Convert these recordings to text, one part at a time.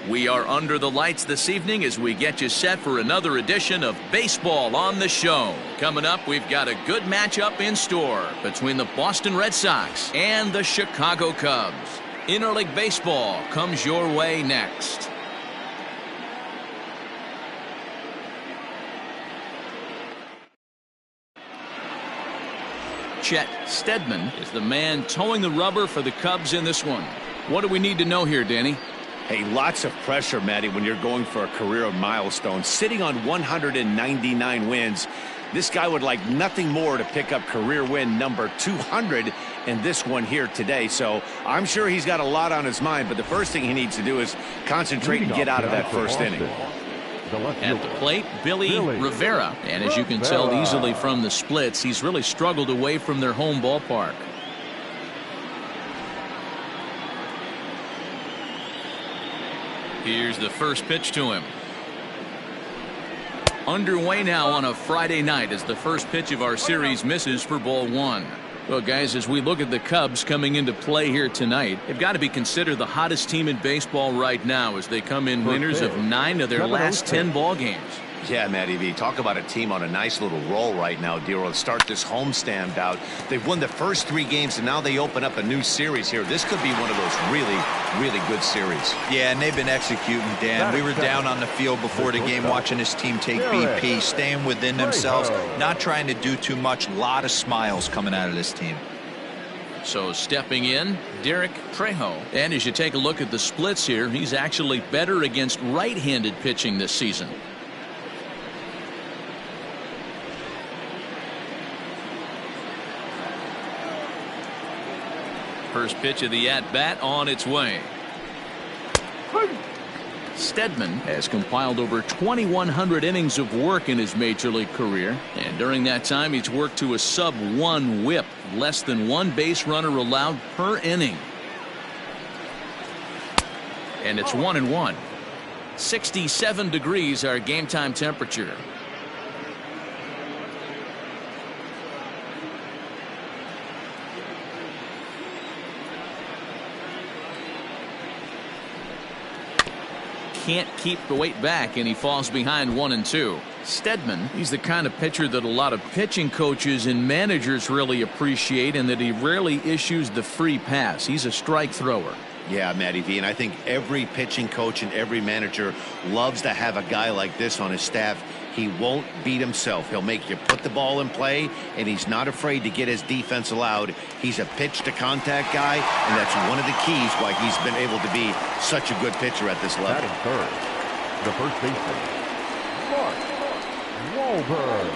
We are under the lights this evening as we get you set for another edition of Baseball on the Show. Coming up, we've got a good matchup in store between the Boston Red Sox and the Chicago Cubs. Interleague Baseball comes your way next. Chet Steadman is the man towing the rubber for the Cubs in this one. What do we need to know here, Danny? Hey, lots of pressure, Matty, when you're going for a career milestone. Sitting on 199 wins, this guy would like nothing more to pick up career win number 200 in this one here today. So I'm sure he's got a lot on his mind, but the first thing he needs to do is concentrate and get out of that first inning. At the plate, Billy Rivera. And as you can tell easily from the splits, he's really struggled away from their home ballpark. Here's the first pitch to him. Underway now on a Friday night as the first pitch of our series misses for ball one. Well, guys, as we look at the Cubs coming into play here tonight, they've got to be considered the hottest team in baseball right now as they come in winners of 9 of their last 10 ball games. Yeah, Matty V, talk about a team on a nice little roll right now, Dero. To start this homestand out, they've won the first 3 games, and now they open up a new series here. This could be one of those really, really good series. Yeah, and they've been executing, Dan. We were down on the field before the game watching this team take BP, staying within themselves, not trying to do too much. A lot of smiles coming out of this team. So stepping in, Derek Trejo. And as you take a look at the splits here, he's actually better against right-handed pitching this season. First pitch of the at-bat on its way. Steadman has compiled over 2,100 innings of work in his major league career, and during that time he's worked to a sub-1 whip, less than 1 base runner allowed per inning. And it's 1-1. 67 degrees our game time temperature. Can't keep the weight back, and he falls behind 1-2. Steadman, he's the kind of pitcher that a lot of pitching coaches and managers really appreciate, and that he rarely issues the free pass. He's a strike thrower. Yeah, Matty V, and I think every pitching coach and every manager loves to have a guy like this on his staff. He won't beat himself. He'll make you put the ball in play, and he's not afraid to get his defense allowed. He's a pitch-to-contact guy, and that's one of the keys why he's been able to be such a good pitcher at this level. Third, the first baseman, Mark Wahlberg.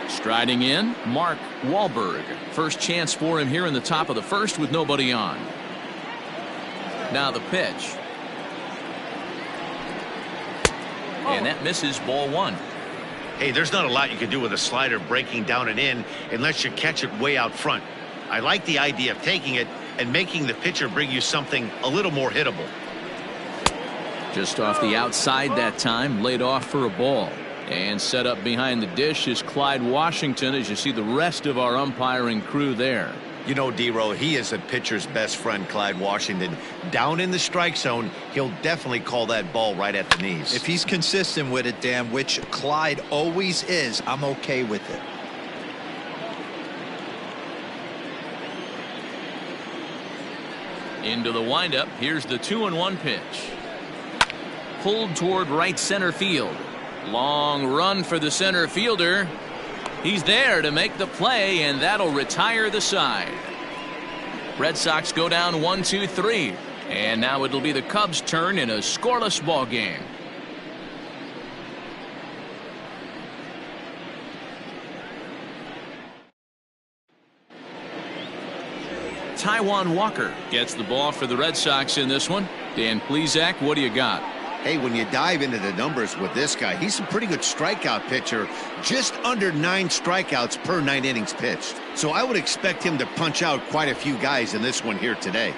Striding in, Mark Wahlberg. First chance for him here in the top of the first with nobody on. Now the pitch. And that misses ball one. Hey, there's not a lot you can do with a slider breaking down and in unless you catch it way out front. I like the idea of taking it and making the pitcher bring you something a little more hittable. Just off the outside that time, laid off for a ball. And set up behind the dish is Clyde Washington, as you see the rest of our umpiring crew there. You know, D-Row, he is a pitcher's best friend, Clyde Washington. Down in the strike zone, he'll definitely call that ball right at the knees. If he's consistent with it, Dan, which Clyde always is, I'm okay with it. Into the windup. Here's the 2-1 pitch. Pulled toward right center field. Long run for the center fielder. He's there to make the play, and that'll retire the side. Red Sox go down 1-2-3, and now it'll be the Cubs' turn in a scoreless ball game. Taijuan Walker gets the ball for the Red Sox in this one. Dan Plesac, what do you got? Hey, when you dive into the numbers with this guy, he's a pretty good strikeout pitcher, just under 9 strikeouts per 9 innings pitched. So I would expect him to punch out quite a few guys in this one here today.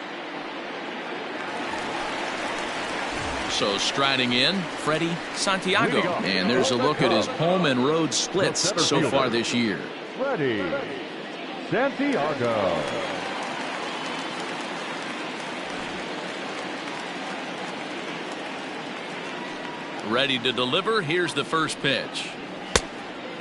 So striding in, Freddie Santiago. And there's a look at his home and road splits so far this year. Freddie Santiago. Ready to deliver. Here's the first pitch.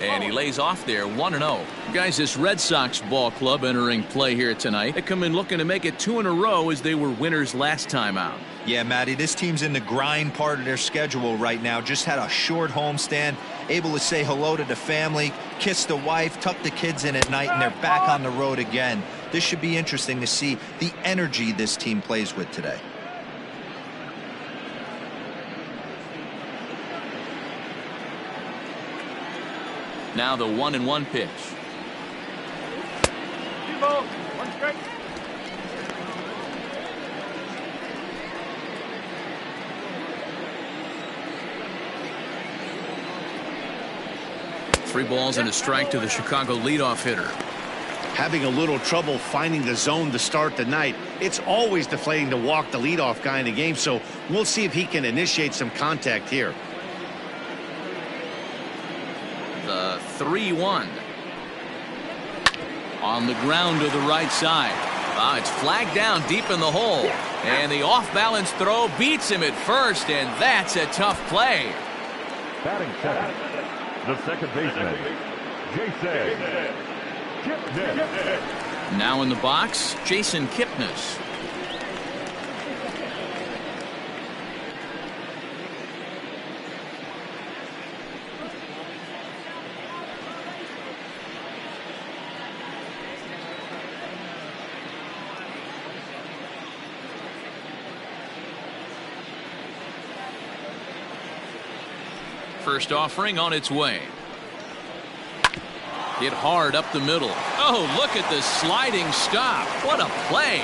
And he lays off there, 1-0. Guys, this Red Sox ball club entering play here tonight. They come in looking to make it 2 in a row as they were winners last time out. Yeah, Matty, this team's in the grind part of their schedule right now. Just had a short homestand, able to say hello to the family, kiss the wife, tuck the kids in at night, and they're back on the road again. This should be interesting to see the energy this team plays with today. Now the 1-1 pitch. 1 strike. Three balls and a strike to the Chicago leadoff hitter. Having a little trouble finding the zone to start the night. It's always deflating to walk the leadoff guy in the game, so we'll see if he can initiate some contact here. The 3-1. On the ground to the right side. It's flagged down deep in the hole. And the off-balance throw beats him at first, and that's a tough play. Batting second, the second baseman, Jason Kipnis. Now in the box, Jason Kipnis. First offering on its way. Hit hard up the middle. Oh, look at the sliding stop. What a play.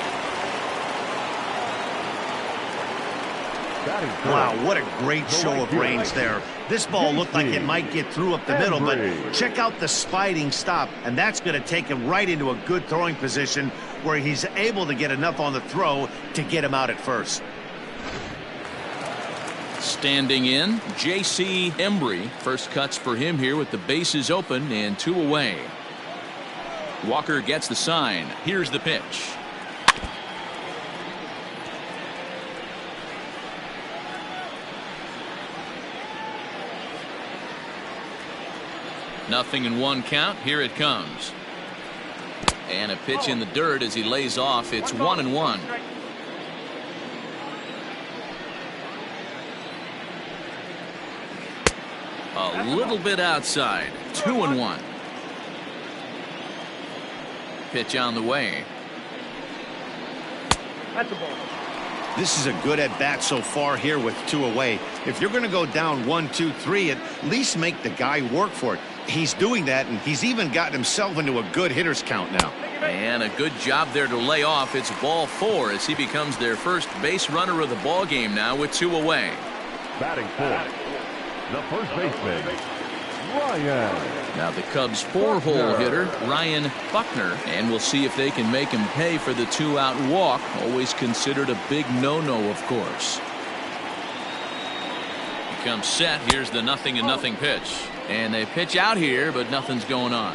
Wow, what a great show of range there. This ball looked like it might get through up the middle, but check out the sliding stop, and that's going to take him right into a good throwing position where he's able to get enough on the throw to get him out at first. Standing in, J.C. Embry. First cuts for him here with the bases open and 2 away. Walker gets the sign. Here's the pitch. Nothing in 1 count. Here it comes. And a pitch in the dirt as he lays off. It's 1-1. A little bit outside. 2-1. Pitch on the way. That's a ball. This is a good at bat so far here with 2 away. If you're going to go down 1, 2, 3, at least make the guy work for it. He's doing that, and he's even gotten himself into a good hitter's count now. And a good job there to lay off. It's ball 4 as he becomes their first base runner of the ball game now with 2 away. Batting fourth, the first baseman, Ryan. Now the Cubs 4-hole hitter, Ryan Buckner, and we'll see if they can make him pay for the 2-out walk. Always considered a big no-no, of course. He comes set. Here's the 0-0 pitch. And they pitch out here, but nothing's going on.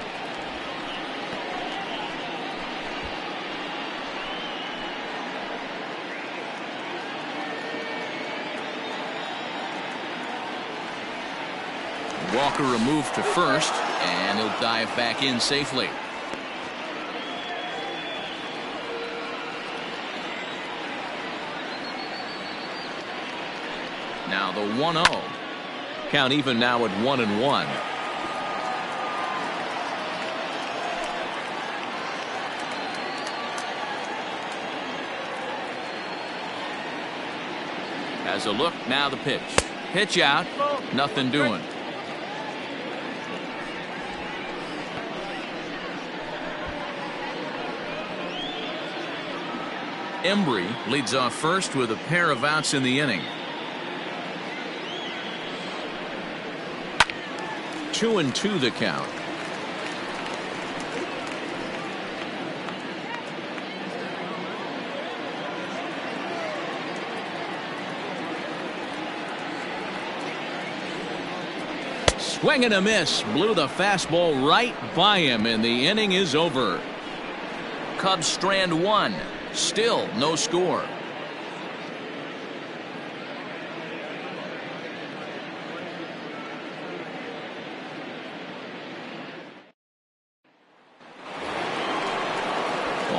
Walker removed to first, and he'll dive back in safely. Now the 1-0. Count even now at 1-1. Has a look, now the pitch. Pitch out, nothing doing. Embry leads off first with a pair of outs in the inning. 2-2 the count. Swing and a miss. Blew the fastball right by him, and the inning is over. Cubs strand 1. Still no score.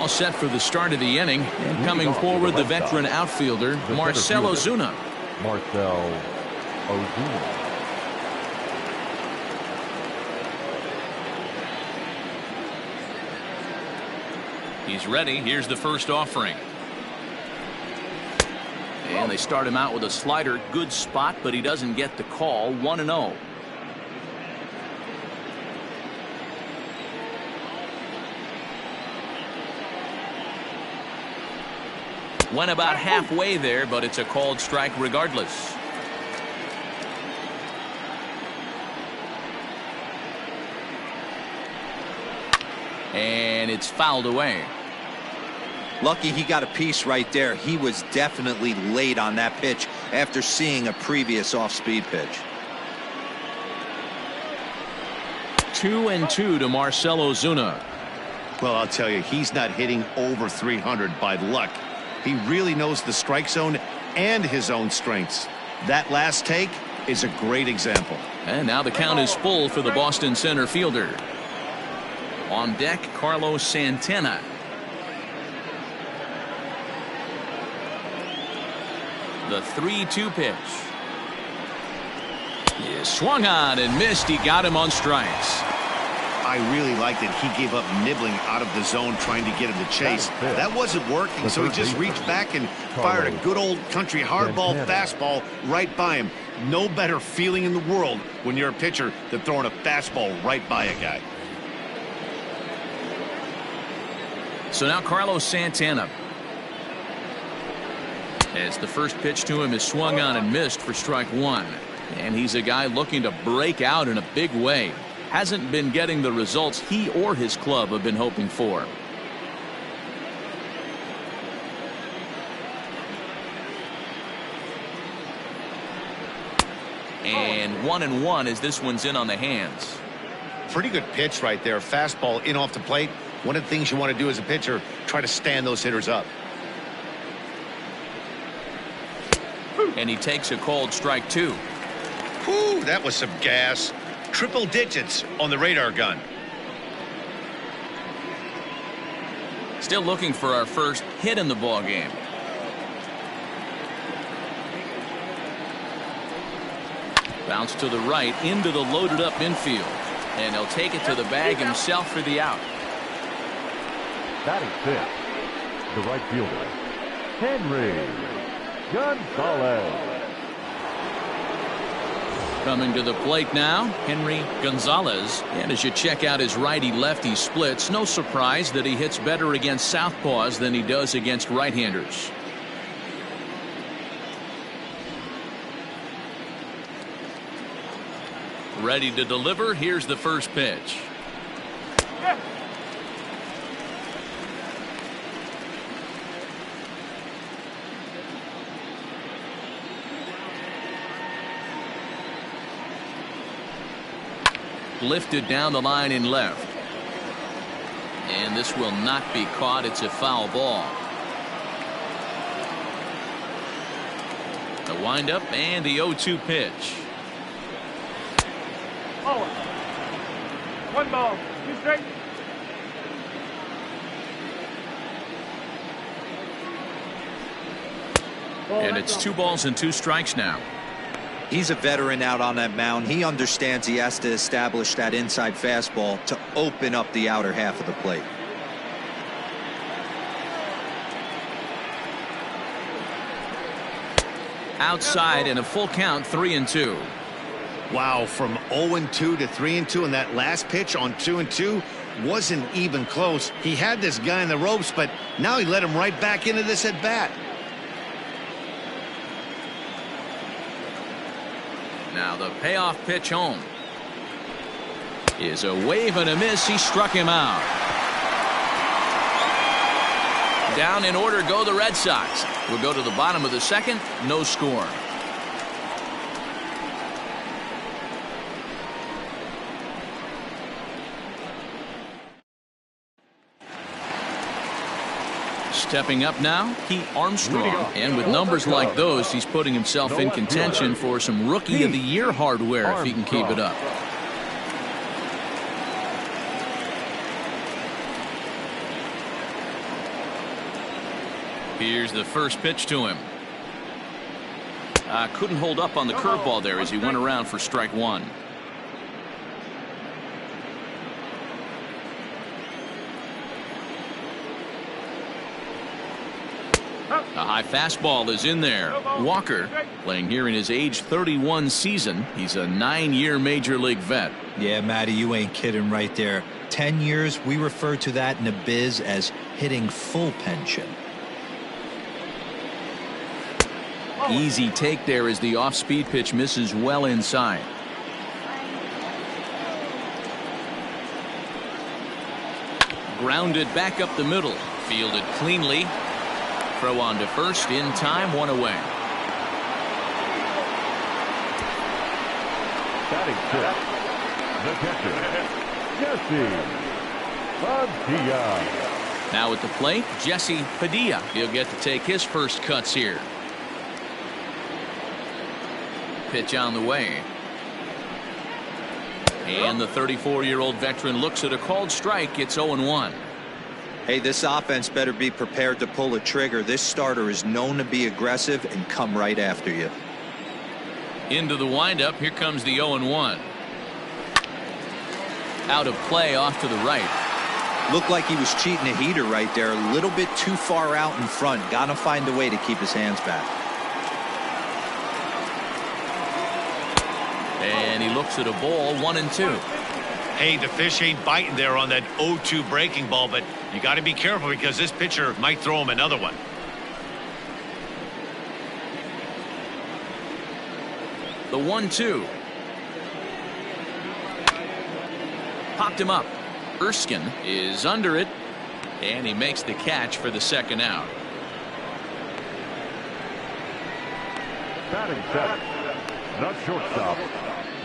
All set for the start of the inning. And coming forward, the veteran outfielder, Marcell Ozuna. Marcell Ozuna. He's ready. Here's the first offering. And they start him out with a slider. Good spot, but he doesn't get the call. 1-0. Went about halfway there, but it's a called strike regardless. And it's fouled away. Lucky he got a piece right there. He was definitely late on that pitch after seeing a previous off-speed pitch. 2-2 to Marcell Ozuna. Well, I'll tell you, he's not hitting over 300 by luck. He really knows the strike zone and his own strengths. That last take is a great example. And now the count is full for the Boston center fielder. On deck, Carlos Santana. The 3-2 pitch. He swung on and missed. He got him on strikes. I really liked it. He gave up nibbling out of the zone trying to get him to chase. That wasn't working, so he just reached back and fired a good old country hardball fastball right by him. No better feeling in the world when you're a pitcher than throwing a fastball right by a guy. So now Carlos Santana. As the first pitch to him is swung on and missed for strike one. And he's a guy looking to break out in a big way. Hasn't been getting the results he or his club have been hoping for. And 1-1 as this one's in on the hands. Pretty good pitch right there. Fastball in off the plate. One of the things you want to do as a pitcher, try to stand those hitters up. And he takes a called strike two. Whew, that was some gas. Triple digits on the radar gun. Still looking for our first hit in the ball game. Bounce to the right into the loaded up infield. And he'll take it to the bag himself for the out. Batting fifth, the right fielder, Henry Gonzalez. Coming to the plate now, Henry Gonzalez. And as you check out his righty-lefty splits, no surprise that he hits better against southpaws than he does against right-handers. Ready to deliver. Here's the first pitch. Lifted down the line in left. And this will not be caught. It's a foul ball. The windup and the 0-2 pitch. Oh. 1 ball, 2 straight. And it's 2 balls and 2 strikes now. He's a veteran out on that mound. He understands he has to establish that inside fastball to open up the outer half of the plate. Outside and a full count, 3-2. Wow, from 0-2 to 3-2, and that last pitch on 2-2 wasn't even close. He had this guy in the ropes, but now he let him right back into this at bat. Now the payoff pitch home is a wave and a miss. He struck him out. Down in order go the Red Sox. We'll go to the bottom of the second. No score. Stepping up now, Pete Armstrong. And with numbers like those, he's putting himself in contention for some Rookie of the Year hardware if he can keep it up. Here's the first pitch to him. Couldn't hold up on the curveball there as he went around for strike one. A high fastball is in there. Walker playing here in his age 31 season. He's a 9-year major league vet. Yeah, Matty, you ain't kidding right there. 10 years, we refer to that in the biz as hitting full pension. Easy take there as the off-speed pitch misses well inside. Grounded back up the middle. Fielded cleanly. Throw on to first in time, one away. Batting fifth, the catcher, Jesse Padilla. Now at the plate, Jesse Padilla. He'll get to take his first cuts here. Pitch on the way. And the 34-year-old veteran looks at a called strike. It's 0-1. Hey, this offense better be prepared to pull a trigger. This starter is known to be aggressive and come right after you. Into the windup. Here comes the 0-1. Out of play off to the right. Looked like he was cheating a heater right there. A little bit too far out in front. Got to find a way to keep his hands back. And he looks at a ball, 1-2. Hey, the fish ain't biting there on that 0-2 breaking ball, but you got to be careful because this pitcher might throw him another one. The 1-2. Popped him up. Erskine is under it, and he makes the catch for the second out. Batting seventh, the shortstop,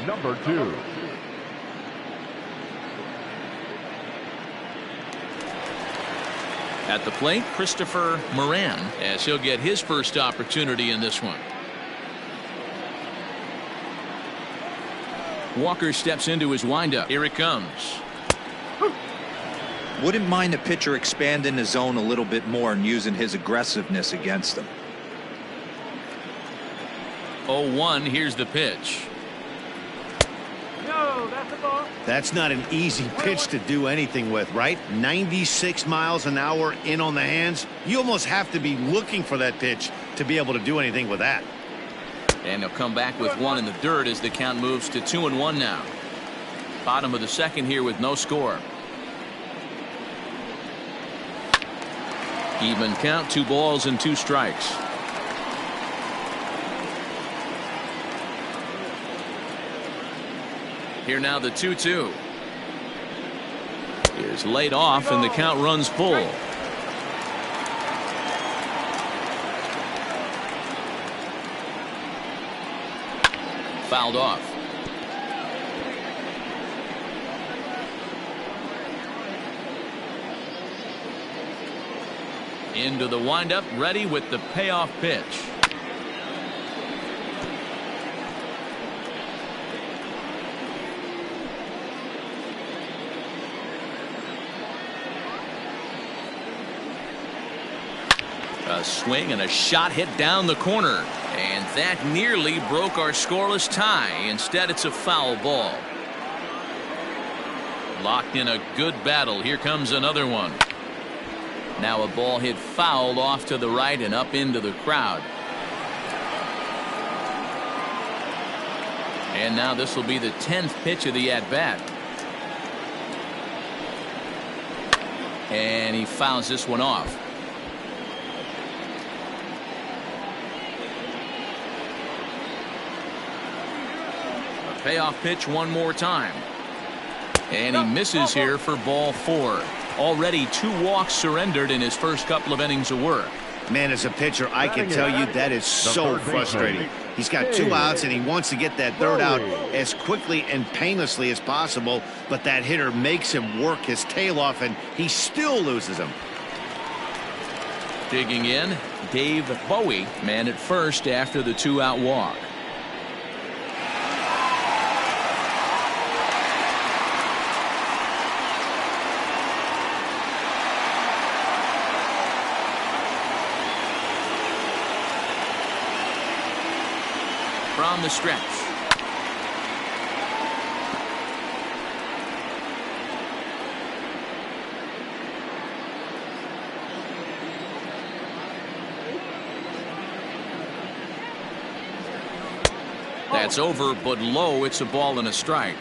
number 2. At the plate, Christopher Moran, as he'll get his first opportunity in this one. Walker steps into his windup. Here it comes. Wouldn't mind the pitcher expanding the zone a little bit more and using his aggressiveness against them. 0-1. Here's the pitch. No, that's a ball. That's not an easy pitch to do anything with, right? 96 miles an hour in on the hands. You almost have to be looking for that pitch to be able to do anything with that. And he'll come back with one in the dirt as the count moves to 2-1 now. Bottom of the second here with no score. Even count, 2 balls and 2 strikes. Here now the 2-2. Here's laid off and the count runs full. Fouled off. Into the windup, ready with the payoff pitch. A swing and a shot hit down the corner. And that nearly broke our scoreless tie. Instead, it's a foul ball. Locked in a good battle. Here comes another one. Now a ball hit fouled off to the right and up into the crowd. And now this will be the 10th pitch of the at-bat. And he fouls this one off. A payoff pitch one more time. And he misses here for ball 4. Already 2 walks surrendered in his first couple of innings of work. Man, as a pitcher, I can tell you that is so frustrating. He's got 2 outs and he wants to get that 3rd out as quickly and painlessly as possible, but that hitter makes him work his tail off and he still loses him. Digging in, Dave Bowie, man at first after the 2-out walk. from the stretch. That's over, but low. It's a ball and a strike.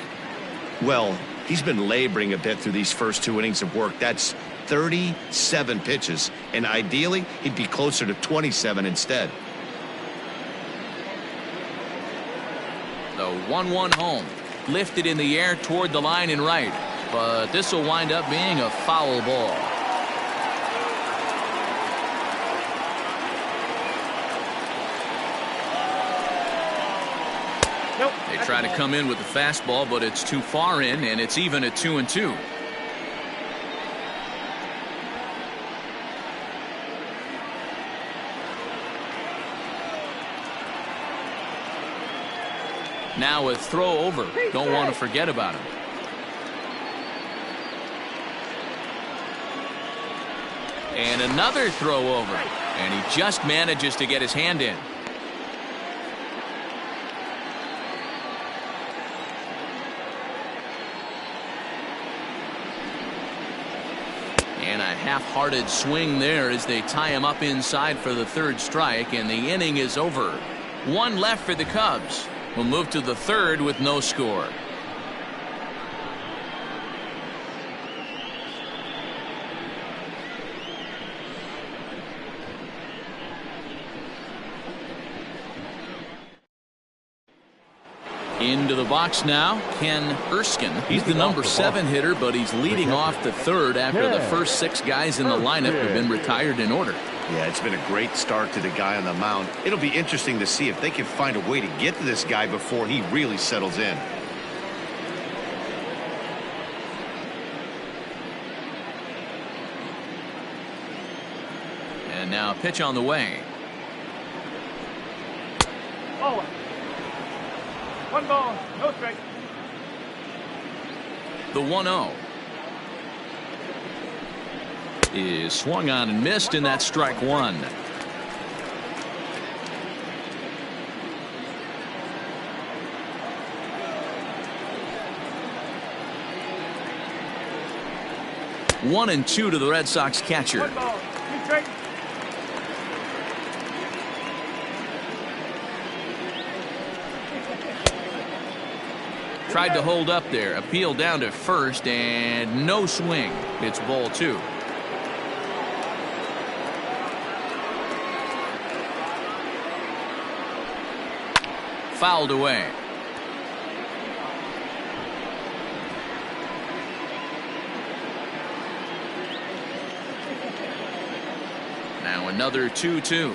Well, he's been laboring a bit through these first 2 innings of work. That's 37 pitches, and ideally he'd be closer to 27 instead. The 1-1 home, lifted in the air toward the line and right, but this will wind up being a foul ball. They try to come in with the fastball, but it's too far in, and it's even at 2-2. Now a throw over. Don't want to forget about him. And another throw over. And he just manages to get his hand in. And a half-hearted swing there as they tie him up inside for the third strike, and the inning is over. One left for the Cubs. We'll move to the third with no score. Into the box now, Ken Erskine. He's the number 7 hitter, but he's leading off the third after the first 6 guys in the lineup have been retired in order. Yeah, it's been a great start to the guy on the mound. It'll be interesting to see if they can find a way to get to this guy before he really settles in. And now a pitch on the way. Oh. 1 ball, no strike. The 1-0 is swung on and missed, and that's strike 1. One and 2 to the Red Sox catcher. 1 ball, 2 strikes. Tried to hold up there, appeal down to first, and no swing. It's ball 2. Fouled away. Now another 2-2.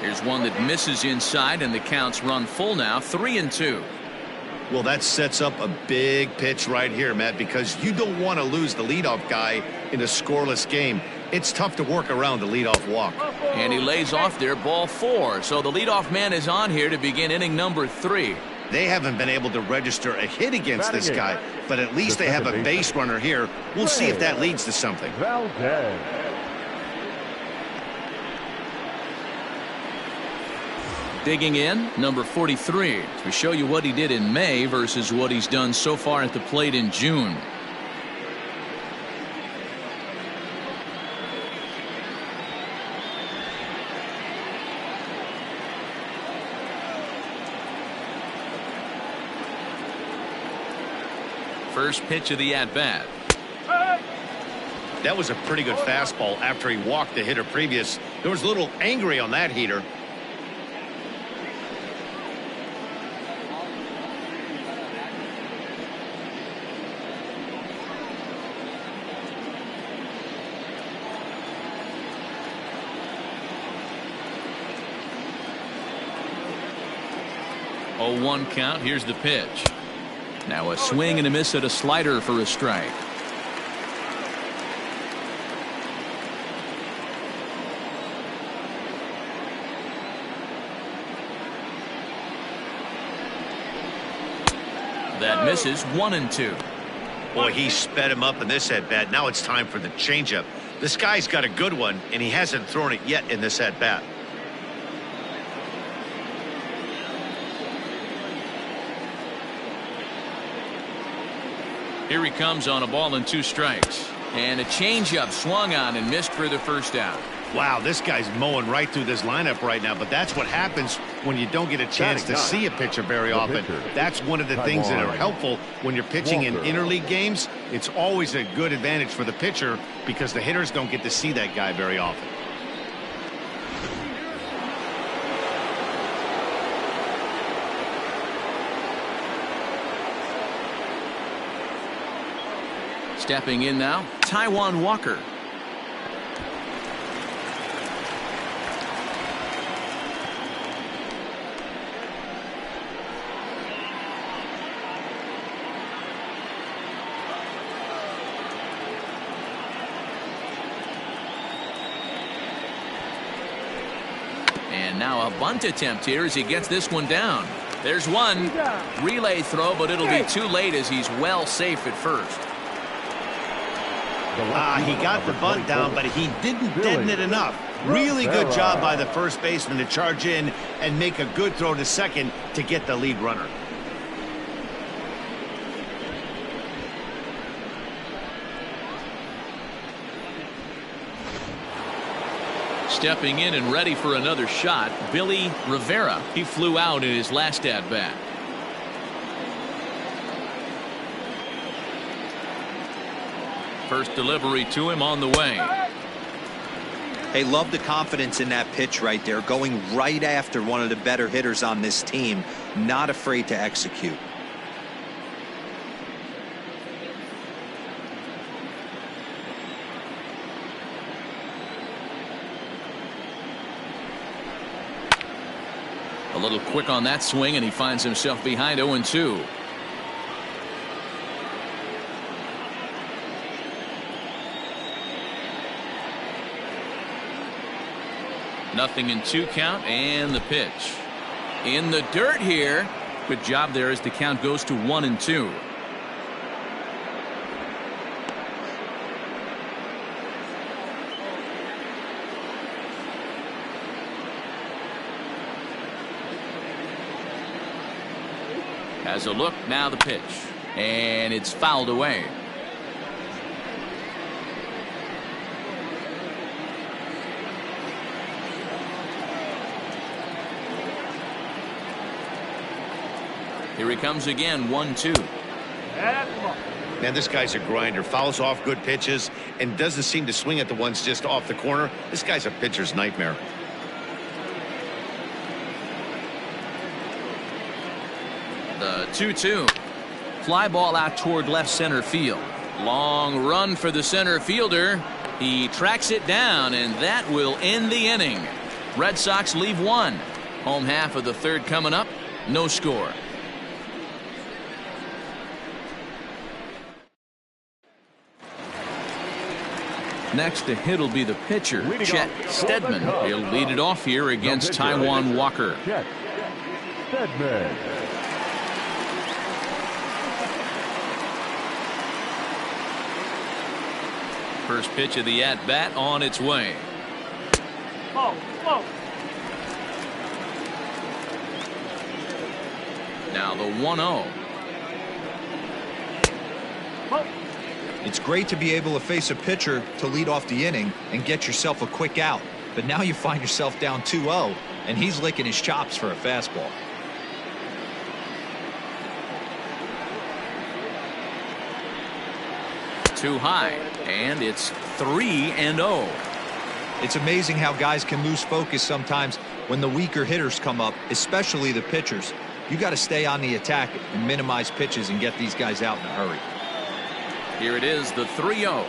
Here's one that misses inside, and the count's run full now, 3-2. Well, that sets up a big pitch right here, Matt, because you don't want to lose the leadoff guy in a scoreless game. It's tough to work around the leadoff walk. And he lays off there, ball 4. So the leadoff man is on here to begin inning number 3. They haven't been able to register a hit against this guy, but at least they have a base runner here. We'll see if that leads to something. Digging in, number 43, to show you what he did in May versus what he's done so far at the plate in June. First pitch of the at-bat. That was a pretty good fastball after he walked the hitter previous. There was a little angry on that heater. Oh, 1 count. Here's the pitch. Now a swing and a miss at a slider for a strike. That misses, 1-2. Boy, he sped him up in this at-bat. Now it's time for the changeup. This guy's got a good one, and he hasn't thrown it yet in this at-bat. Here he comes on a ball and 2 strikes. And a changeup swung on and missed for the first out. Wow, this guy's mowing right through this lineup right now, but that's what happens when you don't get a chance to see a pitcher very often. That's one of the things that are helpful when you're pitching in interleague games. It's always a good advantage for the pitcher because the hitters don't get to see that guy very often. Stepping in now, Taijuan Walker. And now a bunt attempt here as he gets this one down. There's one. Relay throw, but it'll be too late as he's well safe at first. He got the bunt down, but he didn't deaden it enough. Really good job by the first baseman to charge in and make a good throw to second to get the lead runner. Stepping in and ready for another shot, Billy Rivera. He flew out in his last at-bat. First delivery to him on the way. Hey, love the confidence in that pitch right there, going right after one of the better hitters on this team, not afraid to execute. A little quick on that swing, and he finds himself behind 0-2. Nothing in 2 count, and the pitch. In the dirt here. Good job there as the count goes to 1-2. Has a look, now the pitch. And it's fouled away. Here he comes again, 1-2. Man, this guy's a grinder. Fouls off good pitches and doesn't seem to swing at the ones just off the corner. This guy's a pitcher's nightmare. The 2-2. Fly ball out toward left center field. Long run for the center fielder. He tracks it down, and that will end the inning. Red Sox leave 1. Home half of the 3rd coming up. No score. Next to hit will be the pitcher, Chet Steadman. He'll lead it off here against Taijuan Walker. Chet Steadman. First pitch of the at-bat on its way. Now the 1-0. It's great to be able to face a pitcher to lead off the inning and get yourself a quick out. But now you find yourself down 2-0, and he's licking his chops for a fastball. Too high, and it's 3-0. It's amazing how guys can lose focus sometimes when the weaker hitters come up, especially the pitchers. You got to stay on the attack and minimize pitches and get these guys out in a hurry. Here it is, the 3-0.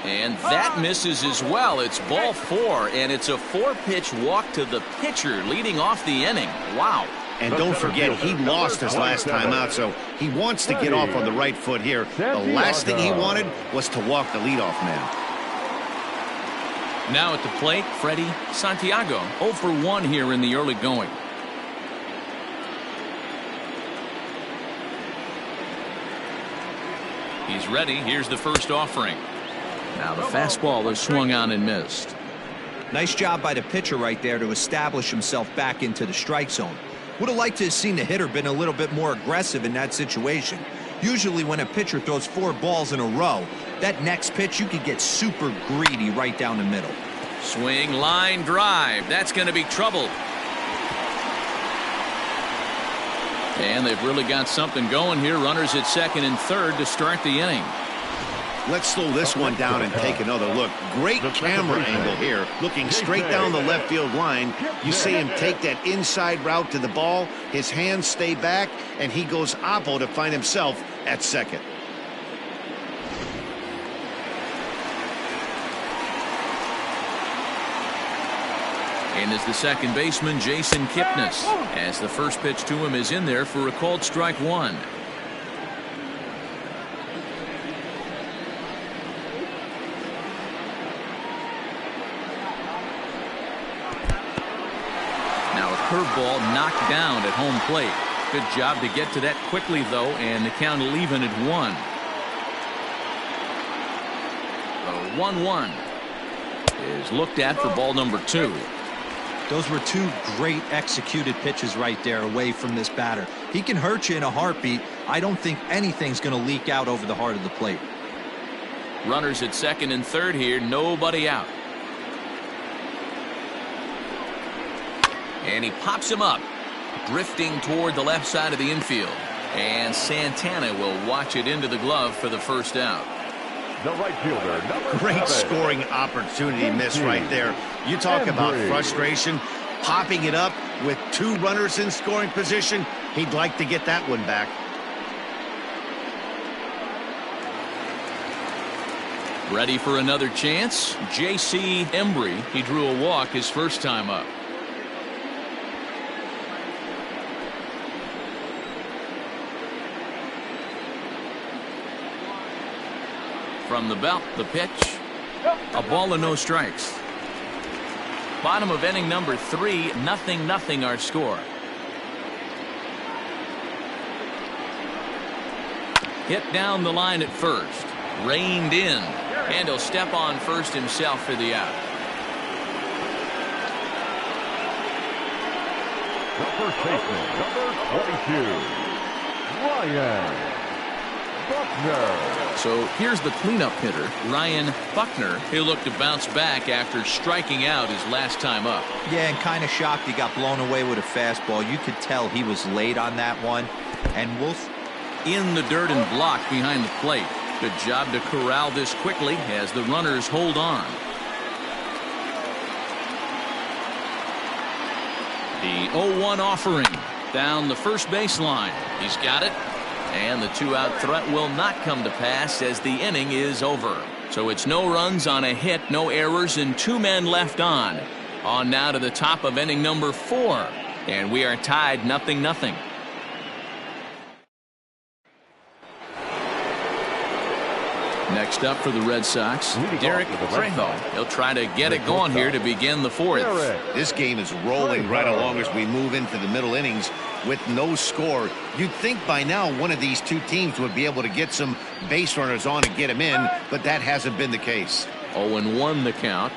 And that misses as well. It's ball 4, and it's a 4-pitch walk to the pitcher leading off the inning. Wow. And don't forget, he lost his last time out, so he wants to get off on the right foot here. The last thing he wanted was to walk the leadoff man. Now at the plate, Freddie Santiago. 0 for 1 here in the early going. He's ready. Here's the first offering. Now the fastball is swung on and missed. Nice job by the pitcher right there to establish himself back into the strike zone. Would have liked to have seen the hitter been a little bit more aggressive in that situation. Usually when a pitcher throws 4 balls in a row, that next pitch you could get super greedy right down the middle. Swing, line drive. That's going to be trouble. And they've really got something going here. Runners at second and third to start the inning. Let's slow this one down and take another look. Great camera angle here. Looking straight down the left field line. You see him take that inside route to the ball. His hands stay back, and he goes oppo to find himself at second. And is the second baseman, Jason Kipnis, as the first pitch to him is in there for a called strike 1. Now a curveball knocked down at home plate. Good job to get to that quickly, though, and the count even at 1. The 1-1 is looked at for ball number 2. Those were 2 great executed pitches right there away from this batter. He can hurt you in a heartbeat. I don't think anything's going to leak out over the heart of the plate. Runners at second and third here. Nobody out. And he pops him up, drifting toward the left side of the infield. And Santana will watch it into the glove for the first out. The right fielder, number Great 7. scoring opportunity miss right there. You talk about frustration. Popping it up with 2 runners in scoring position. He'd like to get that one back. Ready for another chance? J.C. Embry. He drew a walk his first time up. From the belt, the pitch. A ball and no strikes. Bottom of inning number 3, 0-0 our score. Hit down the line at first. Reined in. And he'll step on first himself for the out. The first baseman, number 22, Ryan Buckner. So here's the cleanup hitter, Ryan Buckner. He'll look to bounce back after striking out his last time up. Yeah, and kind of shocked he got blown away with a fastball. You could tell he was late on that one. And Wolf in the dirt and blocked behind the plate. Good job to corral this quickly as the runners hold on. The 0-1 offering down the first baseline. He's got it. And the 2-out threat will not come to pass as the inning is over. So it's no runs on a hit, no errors, and 2 men left on. On now to the top of inning number 4. And we are tied 0-0. Next up for the Red Sox, Derek Trejo. He'll try to get it going here to begin the 4th. This game is rolling right along as we move into the middle innings with no score. You'd think by now one of these 2 teams would be able to get some base runners on and get them in, but that hasn't been the case. 0-1 the count.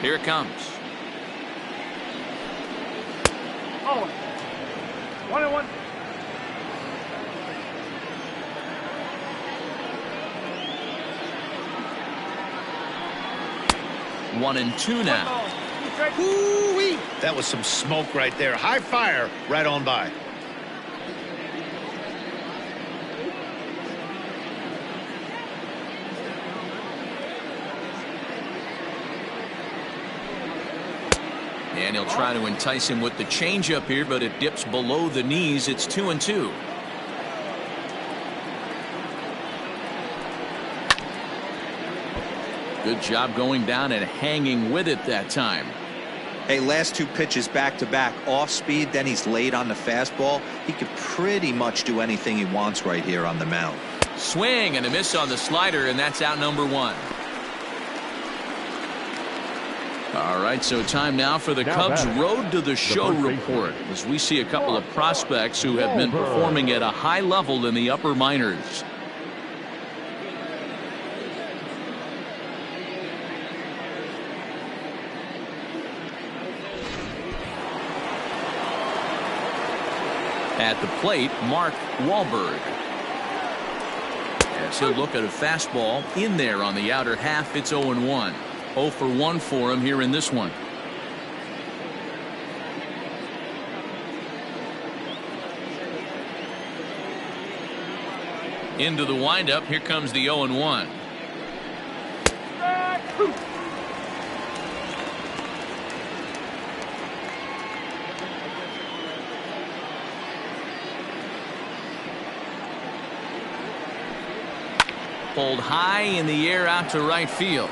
Here it comes. Oh, 1-1. One and two now. Ooh-wee. That was some smoke right there. High fire right on by. And he'll try to entice him with the changeup here, but it dips below the knees. It's 2-2. Good job going down and hanging with it that time. Hey, last 2 pitches back to back off speed, then he's late on the fastball. He could pretty much do anything he wants right here on the mound. Swing and a miss on the slider, and that's out number 1. All right, so time now for the Cubs Road to the Show report, as we see a couple of prospects who have been performing at a high level in the upper minors. At the plate, Mark Wahlberg. As he'll look at a fastball in there on the outer half. It's 0-1. 0 for 1 for him here in this one. Into the windup. Here comes the 0-1. Pulled high in the air out to right field.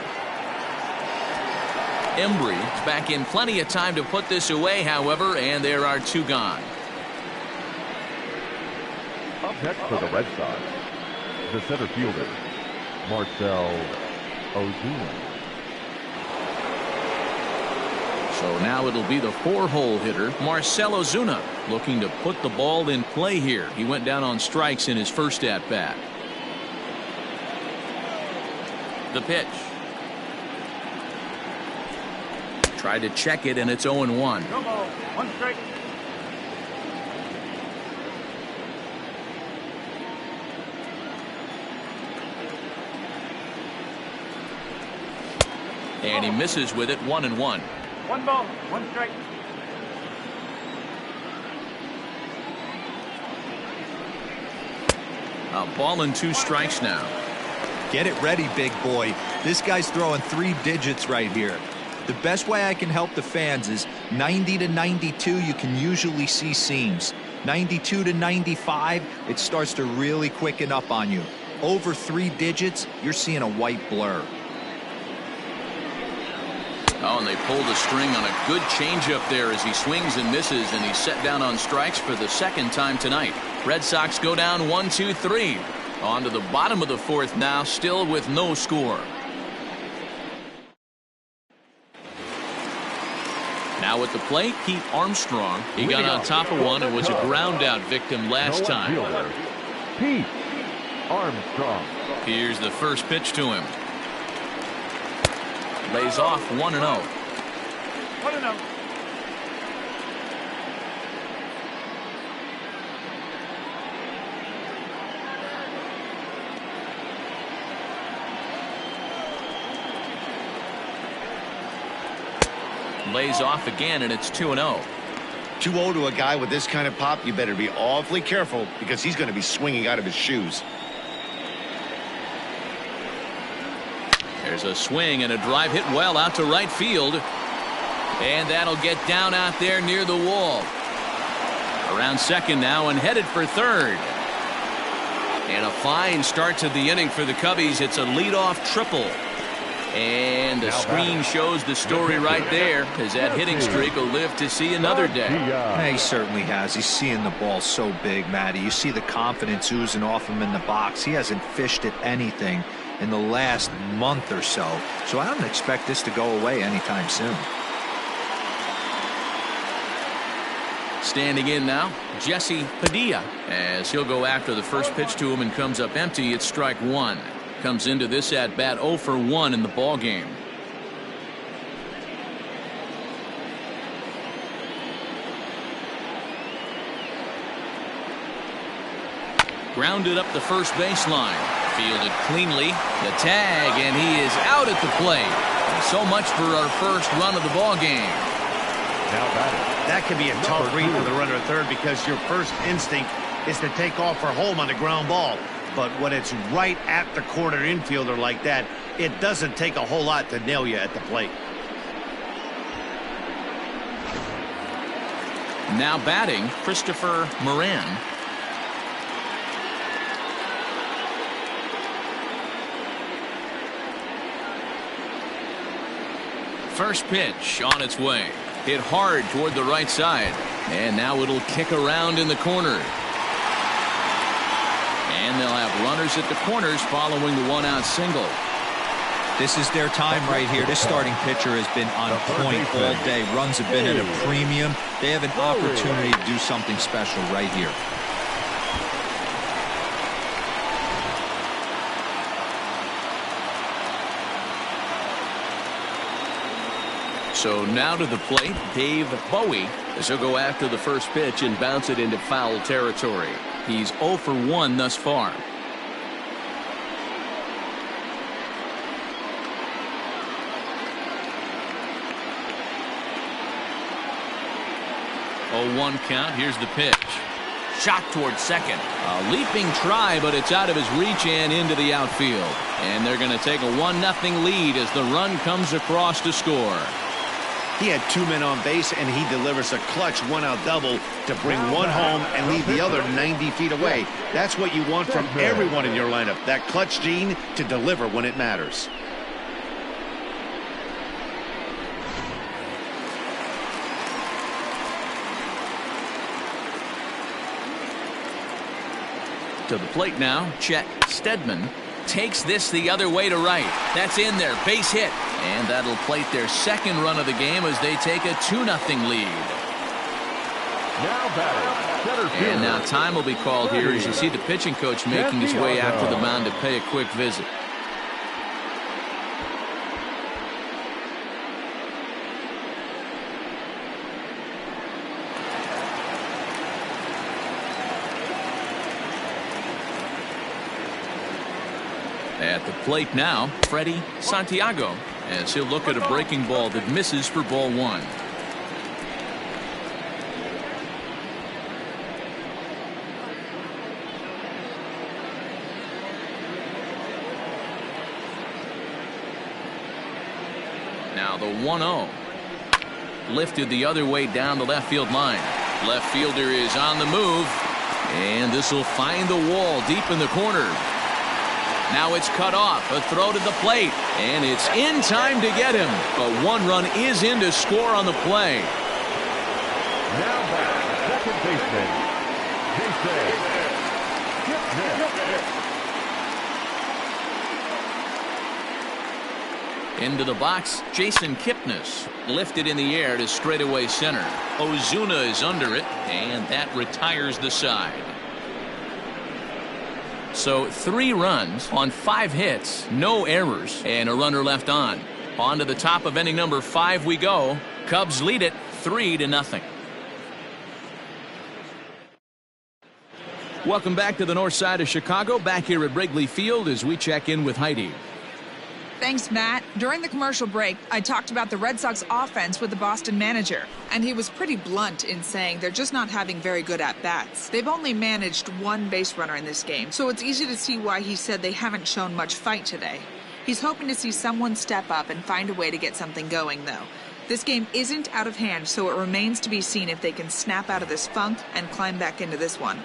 Embry is back in plenty of time to put this away, however, and there are 2 gone. Up next for the Red Sox, the center fielder, Marcell Ozuna. So now it'll be the 4-hole hitter, Marcell Ozuna, looking to put the ball in play here. He went down on strikes in his first at-bat. The pitch. Tried to check it, and it's 0-1. No ball. 1 strike. And he misses with it. 1-1. 1 ball. 1 strike. A ball and 2 strikes now. Get it ready, big boy. This guy's throwing 3 digits right here. The best way I can help the fans is 90 to 92, you can usually see seams. 92 to 95, it starts to really quicken up on you. Over 3 digits, you're seeing a white blur. Oh, and they pulled a string on a good changeup there as he swings and misses, and he's set down on strikes for the 2nd time tonight. Red Sox go down 1-2-3. On to the bottom of the 4th now, still with no score. Now at the plate, Pete Armstrong. He got on top of one and was a ground out victim last time. Pete Armstrong. Here's the first pitch to him. Lays off 1-0. 1-0. Lays off again, and it's 2-0. 2-0 to a guy with this kind of pop, you better be awfully careful because he's going to be swinging out of his shoes. There's a swing and a drive hit well out to right field. And that'll get down out there near the wall. Around second now and headed for third. And a fine start to the inning for the Cubbies. It's a leadoff triple. And the screen shows the story right there, as that hitting streak will live to see another day. He certainly has. He's seeing the ball so big, Matty. You see the confidence oozing off him in the box. He hasn't fished at anything in the last month or so. So I don't expect this to go away anytime soon. Standing in now, Jesse Padilla, as he'll go after the first pitch to him and comes up empty. It's strike 1. Comes into this at bat 0 for 1 in the ball game. Grounded up the first baseline. Fielded cleanly. The tag, and he is out at the plate. So much for our first run of the ball game. That could be a tough read for the runner at third because your first instinct is to take off for home on a ground ball. But when it's right at the corner infielder like that, it doesn't take a whole lot to nail you at the plate. Now batting, Christopher Moran. First pitch on its way. Hit hard toward the right side. And now it'll kick around in the corner. And they'll have runners at the corners following the 1-out single. This is their time right here. This starting pitcher has been on point all day. Runs have been at a premium. They have an opportunity to do something special right here. So now to the plate, Dave Bowie, as he'll go after the first pitch and bounce it into foul territory. He's 0 for 1 thus far. Oh, 1 count. Here's the pitch. Shot towards second. A leaping try, but it's out of his reach and into the outfield. And they're going to take a 1-0 lead as the run comes across to score. He had 2 men on base, and he delivers a clutch 1-out double to bring one home and leave the other 90 feet away. That's what you want from everyone in your lineup, that clutch gene to deliver when it matters. To the plate now, Chet Steadman takes this the other way to right. That's in there, base hit. And that'll plate their second run of the game as they take a 2-0 lead. Now batting, center fielder. And now time will be called here as you see the pitching coach making his way out to the mound to pay a quick visit. At the plate now, Freddie Santiago, as he'll look at a breaking ball that misses for ball 1. Now the 1-0. Lifted the other way down the left field line. Left fielder is on the move, and this will find the wall deep in the corner. Now it's cut off, a throw to the plate, and it's in time to get him. But 1 run is in to score on the play. Now back, second baseman, Jason Kipnis. Into the box, Jason Kipnis lifted in the air to straightaway center. Ozuna is under it, and that retires the side. So 3 runs on 5 hits, no errors, and a runner left on. On to the top of inning number 5 we go. Cubs lead it 3-0. Welcome back to the north side of Chicago, back here at Wrigley Field as we check in with Heidi. Thanks, Matt. During the commercial break, I talked about the Red Sox offense with the Boston manager, and he was pretty blunt in saying they're just not having very good at-bats. They've only managed 1 base runner in this game, so it's easy to see why he said they haven't shown much fight today. He's hoping to see someone step up and find a way to get something going, though. This game isn't out of hand, so it remains to be seen if they can snap out of this funk and climb back into this one.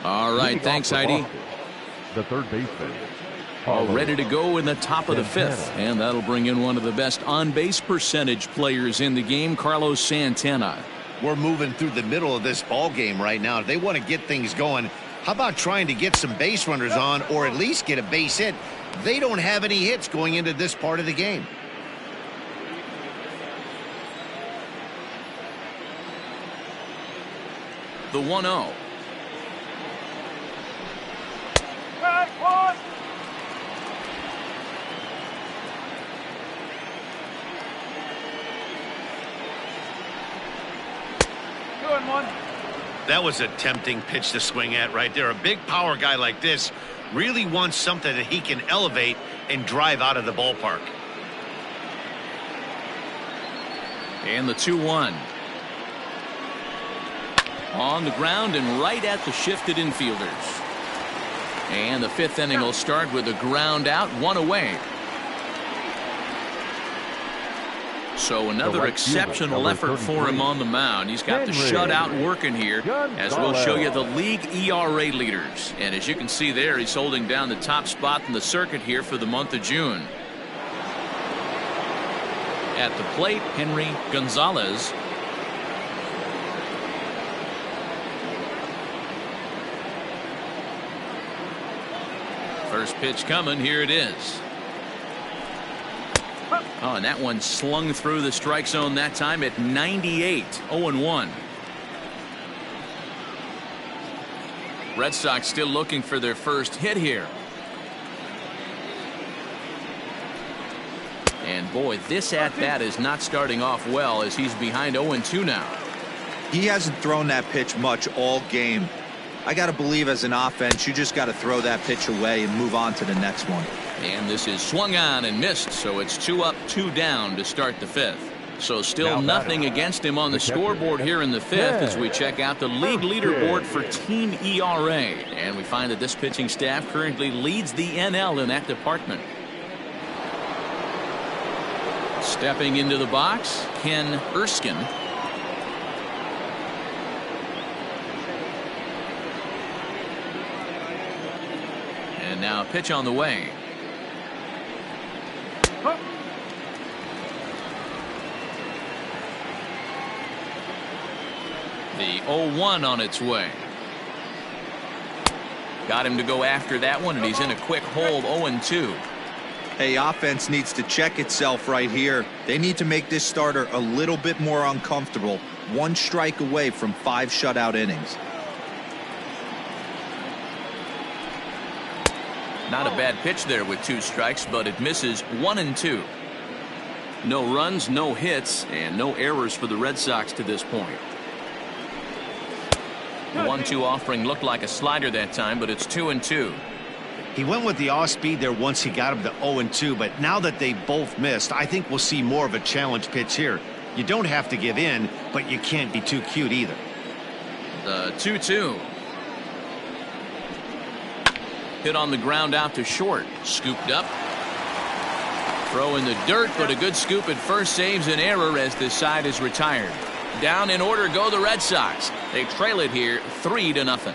All right, thanks, Heidi. The third baseman. All ready to go in the top of the 5th, and that'll bring in one of the best on-base percentage players in the game, Carlos Santana. We're moving through the middle of this ball game right now. If they want to get things going, how about trying to get some base runners on or at least get a base hit? They don't have any hits going into this part of the game. The 1-0. That was a tempting pitch to swing at right there. A big power guy like this really wants something that he can elevate and drive out of the ballpark. And the 2-1. On the ground and right at the shifted infielders. And the 5th inning will start with a ground out, 1 away. So another exceptional effort for him on the mound. He's got the shutout working here, as we'll show you the league ERA leaders. And as you can see there, he's holding down the top spot in the circuit here for the month of June. At the plate, Henry Gonzalez. First pitch coming, here it is. Oh, and that one slung through the strike zone that time at 98, 0-1. Red Sox still looking for their first hit here. And boy, this at-bat is not starting off well as he's behind 0-2 now. He hasn't thrown that pitch much all game. I got to believe as an offense, you just got to throw that pitch away and move on to the next one. And this is swung on and missed, so it's 2 up, 2 down to start the 5th. So still nothing against him on the scoreboard here in the 5th as we check out the league leaderboard for team ERA. And we find that this pitching staff currently leads the NL in that department. Stepping into the box, Ken Erskine. And now a pitch on the way. The 0-1 on its way. Got him to go after that one, and he's in a quick hole, 0-2. Hey, offense needs to check itself right here. They need to make this starter a little bit more uncomfortable. 1 strike away from 5 shutout innings. Not a bad pitch there with 2 strikes, but it misses 1-2. No runs, no hits, and no errors for the Red Sox to this point. The 1-2 offering looked like a slider that time, but it's 2-2. He went with the off speed there once he got him to 0-2, but now that they both missed, I think we'll see more of a challenge pitch here. You don't have to give in, but you can't be too cute either. The 2-2. Hit on the ground out to short. Scooped up. Throw in the dirt, but a good scoop at first saves an error as this side is retired. Down in order go the Red Sox. They trail it here 3-0.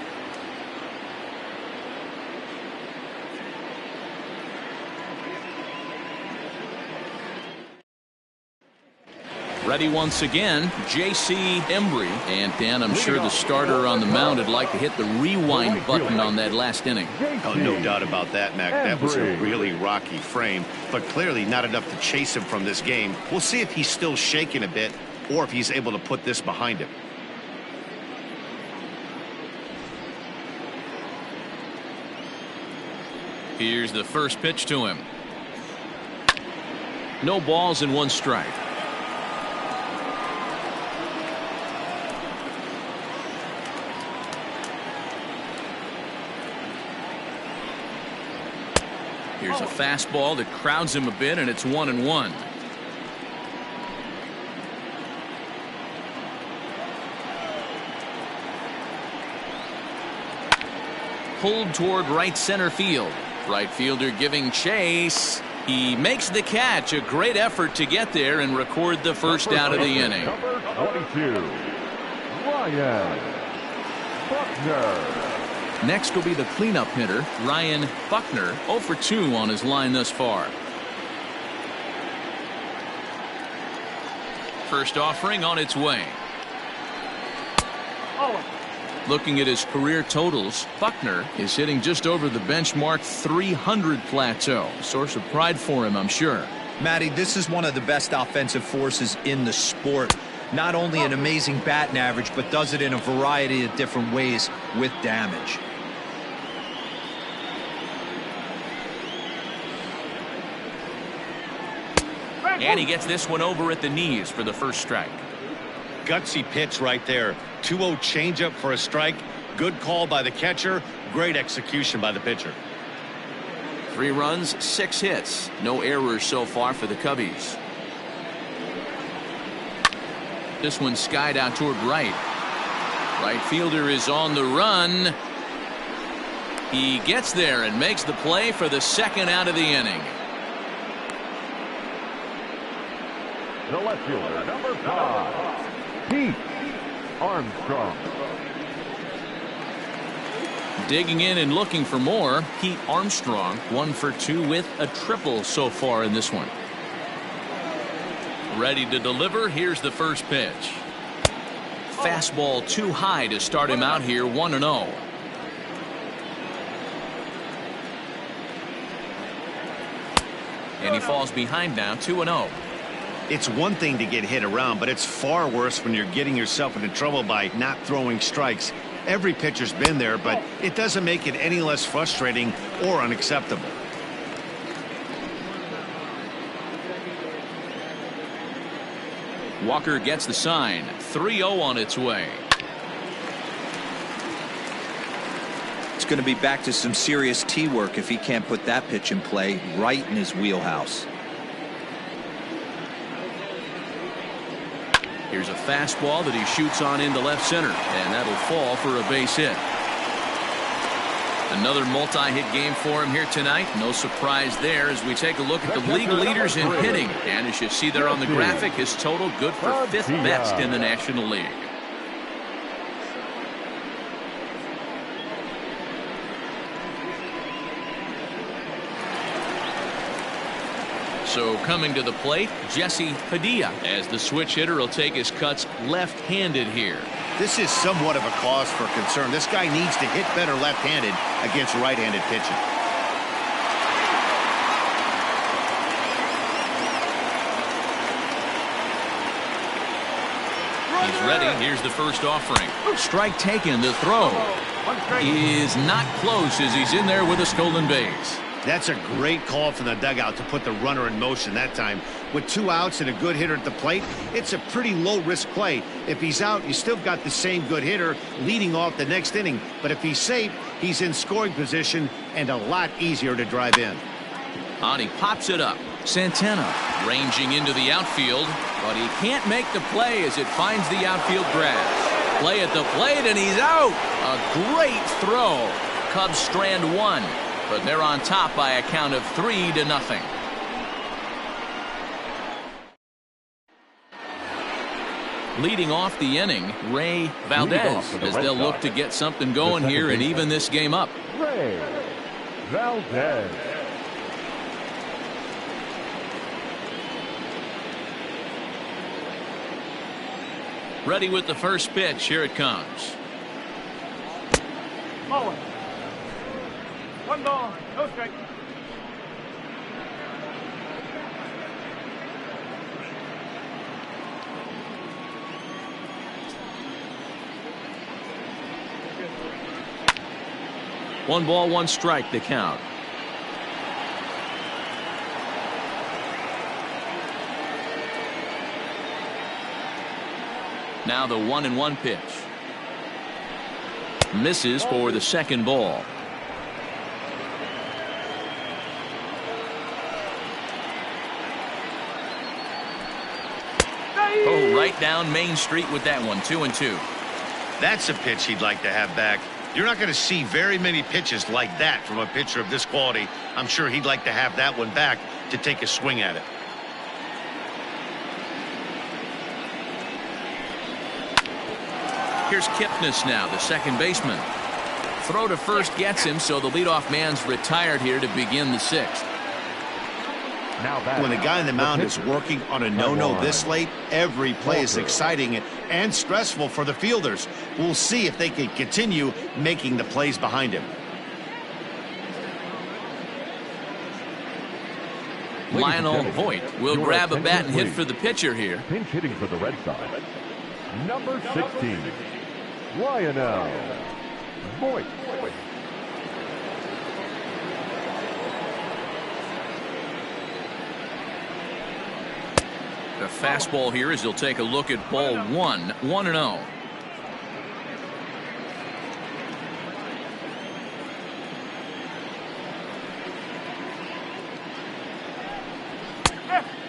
Ready once again, J.C. Embry. And Dan, I'm sure the starter on the mound would like to hit the rewind button on that last inning. Oh, no doubt about that, Mac. That was a really rocky frame, but clearly not enough to chase him from this game. We'll see if he's still shaking a bit or if he's able to put this behind him. Here's the first pitch to him. No balls and 1 strike. Here's a fastball that crowds him a bit, and it's 1-1. Pulled toward right center field. Right fielder giving chase. He makes the catch. A great effort to get there and record the first out of the inning. Number 22, Ryan Buckner. Next will be the cleanup hitter, Ryan Buckner, 0 for 2 on his line thus far. First offering on its way. Looking at his career totals, Buckner is hitting just over the benchmark 300 plateau. Source of pride for him, I'm sure. Matty, this is one of the best offensive forces in the sport. Not only an amazing batting average, but does it in a variety of different ways with damage. And he gets this one over at the knees for the first strike. Gutsy pitch right there. 2-0 changeup for a strike. Good call by the catcher. Great execution by the pitcher. 3 runs, 6 hits. No errors so far for the Cubbies. This one skied out toward right. Right fielder is on the run. He gets there and makes the play for the second out of the inning. The left fielder, number 5, Pete Armstrong. Digging in and looking for more, Pete Armstrong, 1 for 2 with a triple so far in this one. Ready to deliver. Here's the first pitch. Fastball too high to start him out here, 1-0. And he falls behind now, 2-0. It's one thing to get hit around, but it's far worse when you're getting yourself into trouble by not throwing strikes. Every pitcher's been there, but it doesn't make it any less frustrating or unacceptable. Walker gets the sign. 3-0 on its way. It's going to be back to some serious tee work if he can't put that pitch in play right in his wheelhouse. Here's a fastball that he shoots on into left center, and that'll fall for a base hit. Another multi-hit game for him here tonight. No surprise there as we take a look at the league leaders in hitting. And as you see there on the graphic, his total good for 5th best in the National League. So coming to the plate, Jesse Padilla, as the switch hitter will take his cuts left-handed here. This is somewhat of a cause for concern. This guy needs to hit better left-handed against right-handed pitching. He's ready. Here's the first offering. Strike taken. The throw is not close as he's in there with a stolen base. That's a great call from the dugout to put the runner in motion that time. With 2 outs and a good hitter at the plate, it's a pretty low-risk play. If he's out, you still got the same good hitter leading off the next inning. But if he's safe, he's in scoring position and a lot easier to drive in. On he pops it up. Santana ranging into the outfield, but he can't make the play as it finds the outfield grass. Play at the plate, and he's out. A great throw. Cubs strand 1. But they're on top by a count of 3-0. Leading off the inning, Ray Valdez, as they'll look to get something going here and even this game up. Ray Valdez. Ready with the first pitch. Here it comes. Forward. 1 ball, no strike. One ball, 1 strike, the count. Now the 1-1 pitch. Misses for the second ball. Oh, right down Main Street with that one. 2-2. That's a pitch he'd like to have back. You're not going to see very many pitches like that from a pitcher of this quality. I'm sure he'd like to have that one back to take a swing at it. Here's Kipnis now, the second baseman. Throw to first gets him, so the leadoff man's retired here to begin the 6th. When the guy on the mound is working on a no-no this late, every play is exciting and stressful for the fielders. We'll see if they can continue making the plays behind him. Lionel Voit will grab a bat and hit for the pitcher here. Pinch hitting for the Red Sox. Number 16, Lionel Voit. The fastball here as he'll take a look at ball 1, 1-0.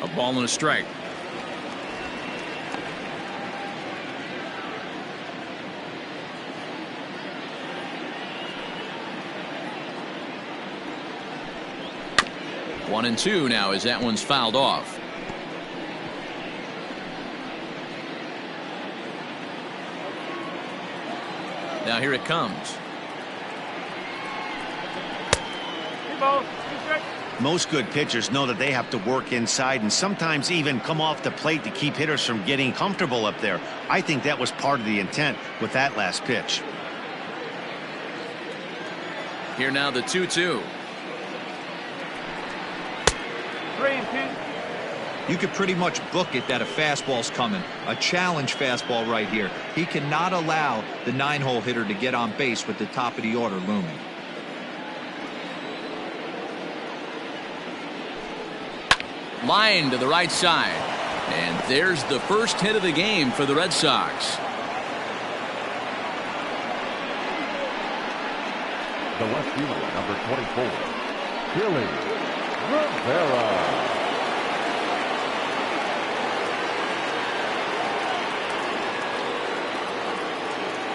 A ball and a strike. One and 2 now as that one's fouled off. Now here it comes. 3 balls, 2 strikes. Most good pitchers know that they have to work inside and sometimes even come off the plate to keep hitters from getting comfortable up there. I think that was part of the intent with that last pitch. Here now the 2-2. 3-2. You could pretty much book it that a fastball's coming. A challenge fastball right here. He cannot allow the 9-hole hitter to get on base with the top of the order looming. Line to the right side. And there's the first hit of the game for the Red Sox. The left fielder, number 24, Billy Rivera.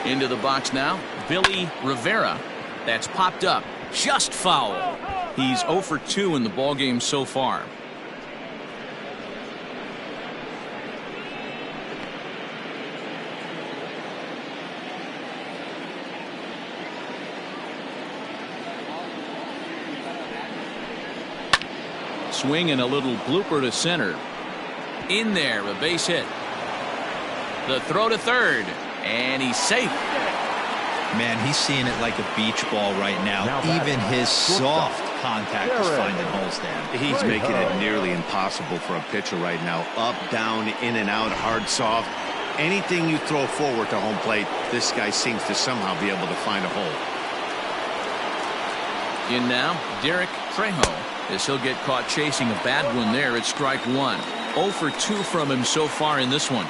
Into the box now, Billy Rivera. That's popped up, just foul. He's 0 for 2 in the ballgame so far. Swing and a little blooper to center. In there, a base hit. The throw to third, and he's safe. Man, he's seeing it like a beach ball right now. Even his soft contact is finding holes there. He's making it nearly impossible for a pitcher right now. Up, down, in and out, hard, soft. Anything you throw forward to home plate, this guy seems to somehow be able to find a hole. In now, Derek Trejo, as he'll get caught chasing a bad one there at strike one. 0 for 2 from him so far in this one.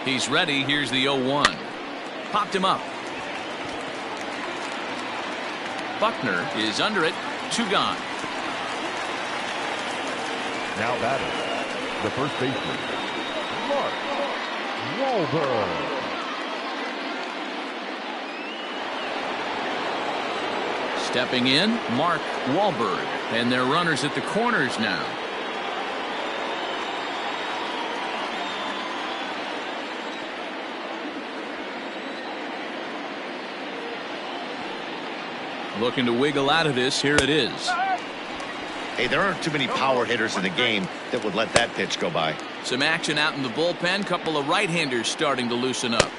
He's ready. Here's the 0-1. Popped him up. Buckner is under it. 2 gone. Now batting, the first baseman, Mark Wahlberg. Stepping in, Mark Wahlberg. And they're runners at the corners now. Looking to wiggle out of this. Here it is. Hey, there aren't too many power hitters in the game that would let that pitch go by. Some action out in the bullpen. Couple of right-handers starting to loosen up.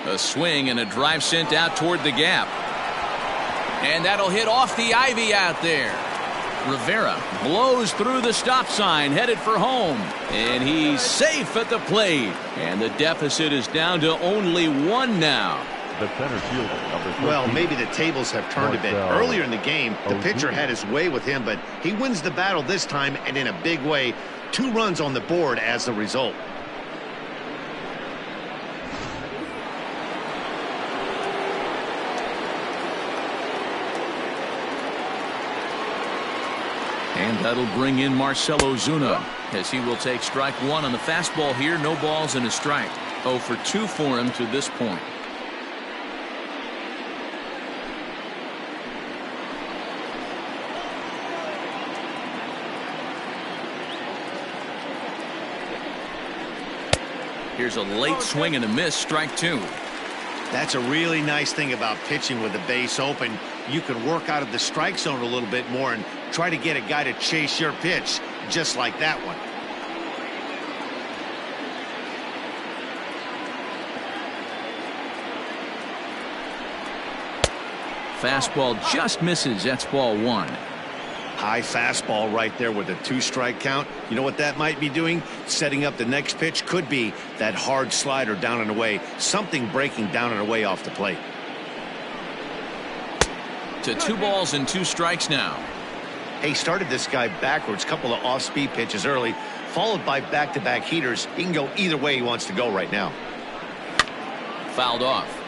A swing and a drive sent out toward the gap. And that'll hit off the ivy out there. Rivera blows through the stop sign, headed for home. And he's safe at the plate. And the deficit is down to only 1 now. The center fielder, number 13. Well, maybe the tables have turned a bit. Earlier in the game, the pitcher had his way with him, but he wins the battle this time, and in a big way. 2 runs on the board as a result. And that'll bring in Marcell Ozuna, as he will take strike 1 on the fastball here. No balls and a strike. 0 for 2 for him to this point. Here's a late swing and a miss. Strike 2. That's a really nice thing about pitching with the base open. You can work out of the strike zone a little bit more and try to get a guy to chase your pitch, just like that one. Fastball just misses. That's ball 1. High fastball right there with a 2-strike count. You know what that might be doing? Setting up the next pitch. Could be that hard slider down and away. Something breaking down and away off the plate. To 2 balls and 2 strikes now. Hey, started this guy backwards. Couple of off-speed pitches early, followed by back-to-back heaters. He can go either way he wants to go right now. Fouled off.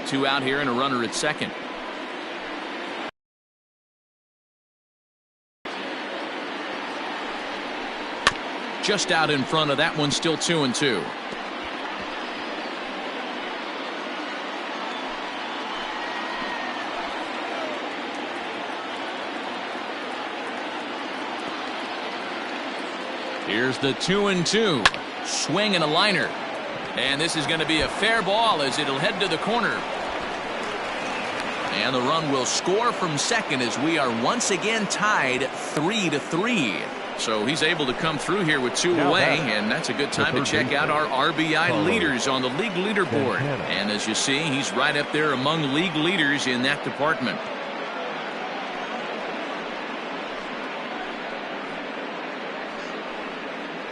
Two out here and a runner at second. Just out in front of that one. Still 2-2. Here's the 2-2. Swing and a liner. And this is going to be a fair ball as it'll head to the corner. And the run will score from second as we are once again tied 3-3. So he's able to come through here with 2 Now away, batter, and that's a good time to third check out our RBI Carlos leaders on the league leaderboard. Santana. And as you see, he's right up there among league leaders in that department.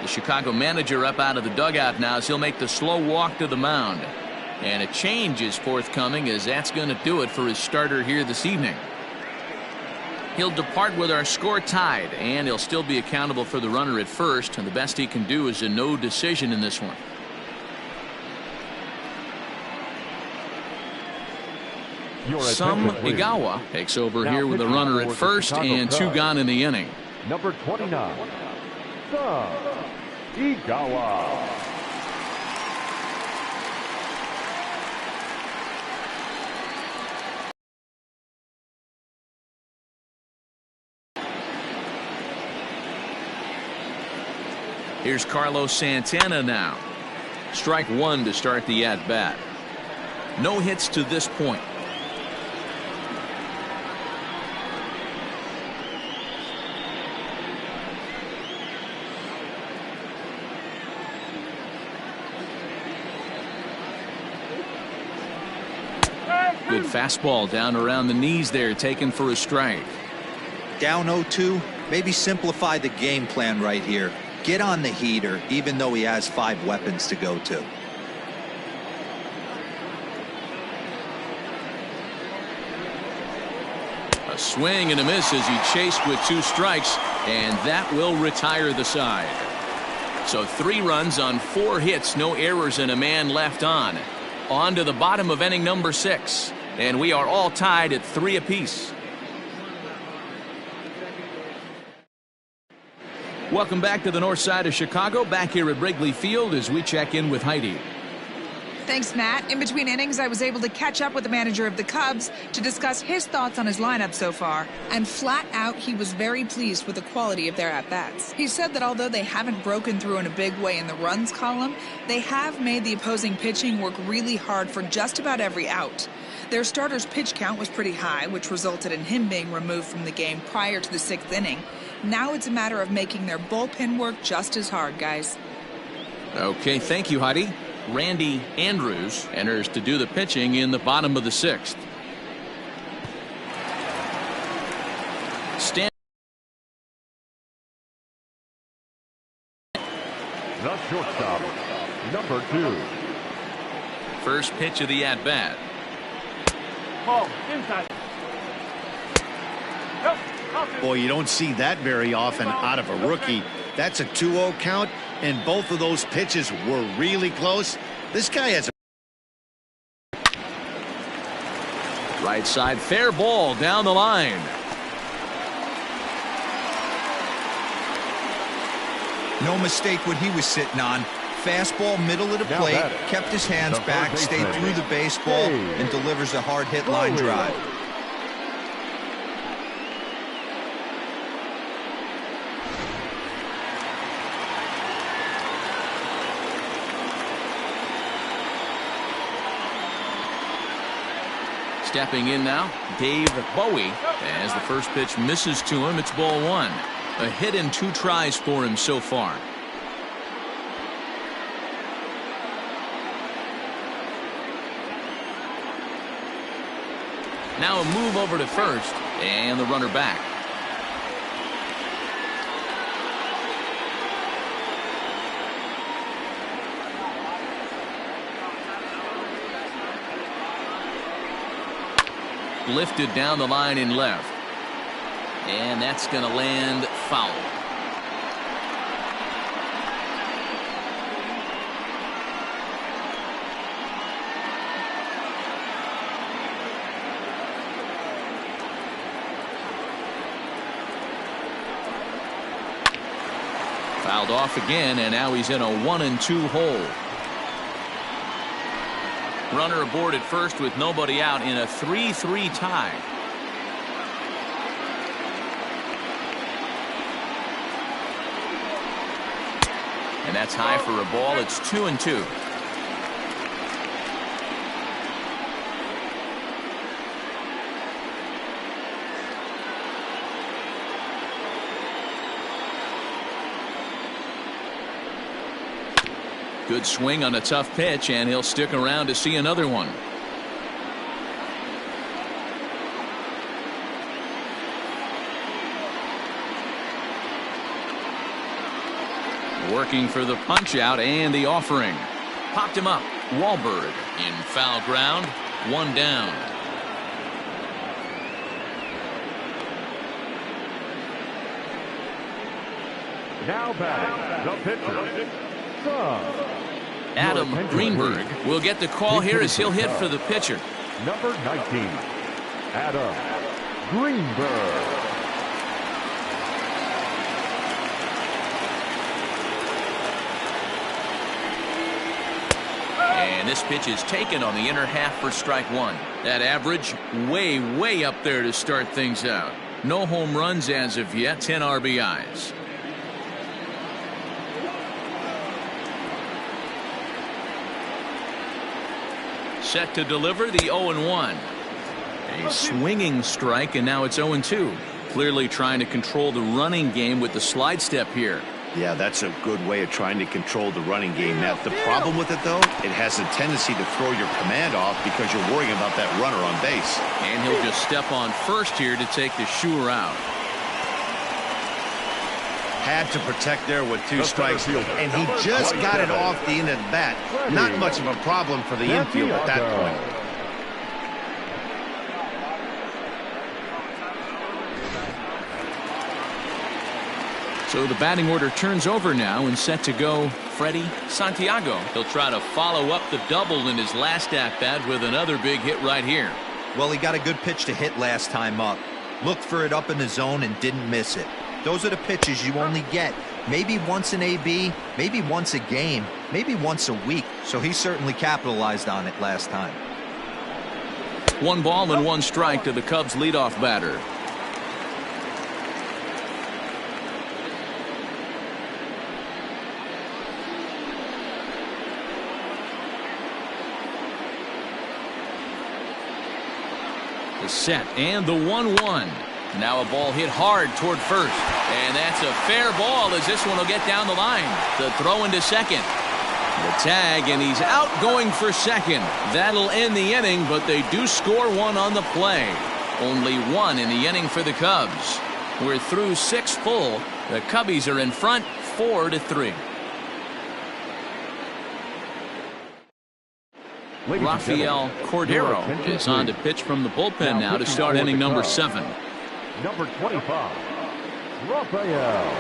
The Chicago manager up out of the dugout now as he'll make the slow walk to the mound. And a change is forthcoming, as that's going to do it for his starter here this evening. He'll depart with our score tied, and he'll still be accountable for the runner at first, and the best he can do is a no decision in this one. Some Igawa takes over Now here with a pitching runner for at the first Chicago and 2 Cubs. gone in the inning. Number 29, Some Igawa. Here's Carlos Santana now. Strike 1 to start the at-bat. No hits to this point. Good fastball down around the knees there, taken for a strike. Down 0-2, maybe simplify the game plan right here. Get on the heater, even though he has 5 weapons to go to. A swing and a miss as he chased with 2 strikes, and that will retire the side. So 3 runs on 4 hits, no errors, and a man left on. On to the bottom of inning number 6, and we are all tied at 3 apiece. Welcome back to the north side of Chicago, back here at Wrigley Field as we check in with Heidi. Thanks, Matt. In between innings, I was able to catch up with the manager of the Cubs to discuss his thoughts on his lineup so far. And flat out, he was very pleased with the quality of their at-bats. He said that although they haven't broken through in a big way in the runs column, they have made the opposing pitching work really hard for just about every out. Their starter's pitch count was pretty high, which resulted in him being removed from the game prior to the 6th inning. Now it's a matter of making their bullpen work just as hard, guys. Okay, thank you, Heidi. Randy Andrews enters to do the pitching in the bottom of the 6th. The shortstop, number 2. First pitch of the at-bat. Ball, inside. Boy, you don't see that very often out of a rookie. That's a 2-0 count, and both of those pitches were really close. This guy has a Right side, fair ball down the line. No mistake what he was sitting on. Fastball, middle of the Now plate, batting, kept his hands the back, third stayed baseman, through the baseball, Dave and delivers a hard hit line Bowie. drive. Stepping in now, Dave Bowie. As the first pitch misses to him, it's ball 1. A hit and 2 tries for him so far. Now a move over to first, and the runner back. Lifted down the line in left. And that's going to land foul. Fouled off again, and now he's in a 1-2 hole. Runner aboard at first with nobody out in a 3-3 tie. And that's high for a ball. It's 2-2. Good swing on a tough pitch, and he'll stick around to see another one. Working for the punch out and the offering. Popped him up. Wahlberg in foul ground. One down. Now batting, the pitcher, Adam Greenberg will get the call here as he'll hit for the pitcher. Number 19, Adam Greenberg. And this pitch is taken on the inner half for strike one. That average way up there to start things out. No home runs as of yet, 10 RBIs. Set to deliver the 0-1. A swinging strike, and now it's 0-2. Clearly trying to control the running game with the slide step here. Yeah, that's a good way of trying to control the running game, Matt. The problem with it, though, it has a tendency to throw your command off because you're worrying about that runner on base. And he'll just step on first here to take the shooter out. Had to protect there with two strikes, and he just got it off the end of the bat. Not much of a problem for the infield at that point. So the batting order turns over now, and set to go Freddie Santiago. He'll try to follow up the double in his last at-bat with another big hit right here. Well, he got a good pitch to hit last time up. Looked for it up in the zone and didn't miss it. Those are the pitches you only get maybe once in AB, maybe once a game, maybe once a week. So he certainly capitalized on it last time. 1 ball and 1 strike to the Cubs leadoff batter. The set and the 1-1. Now a ball hit hard toward first, and that's a fair ball as this one will get down the line. The throw into second. The tag, and he's out going for second. That'll end the inning, but they do score one on the play. Only one in the inning for the Cubs. We're through 6 full. The Cubbies are in front 4-3. Rafael Cordero is on to pitch from the bullpen now to start inning number 7. Number 25, Rafael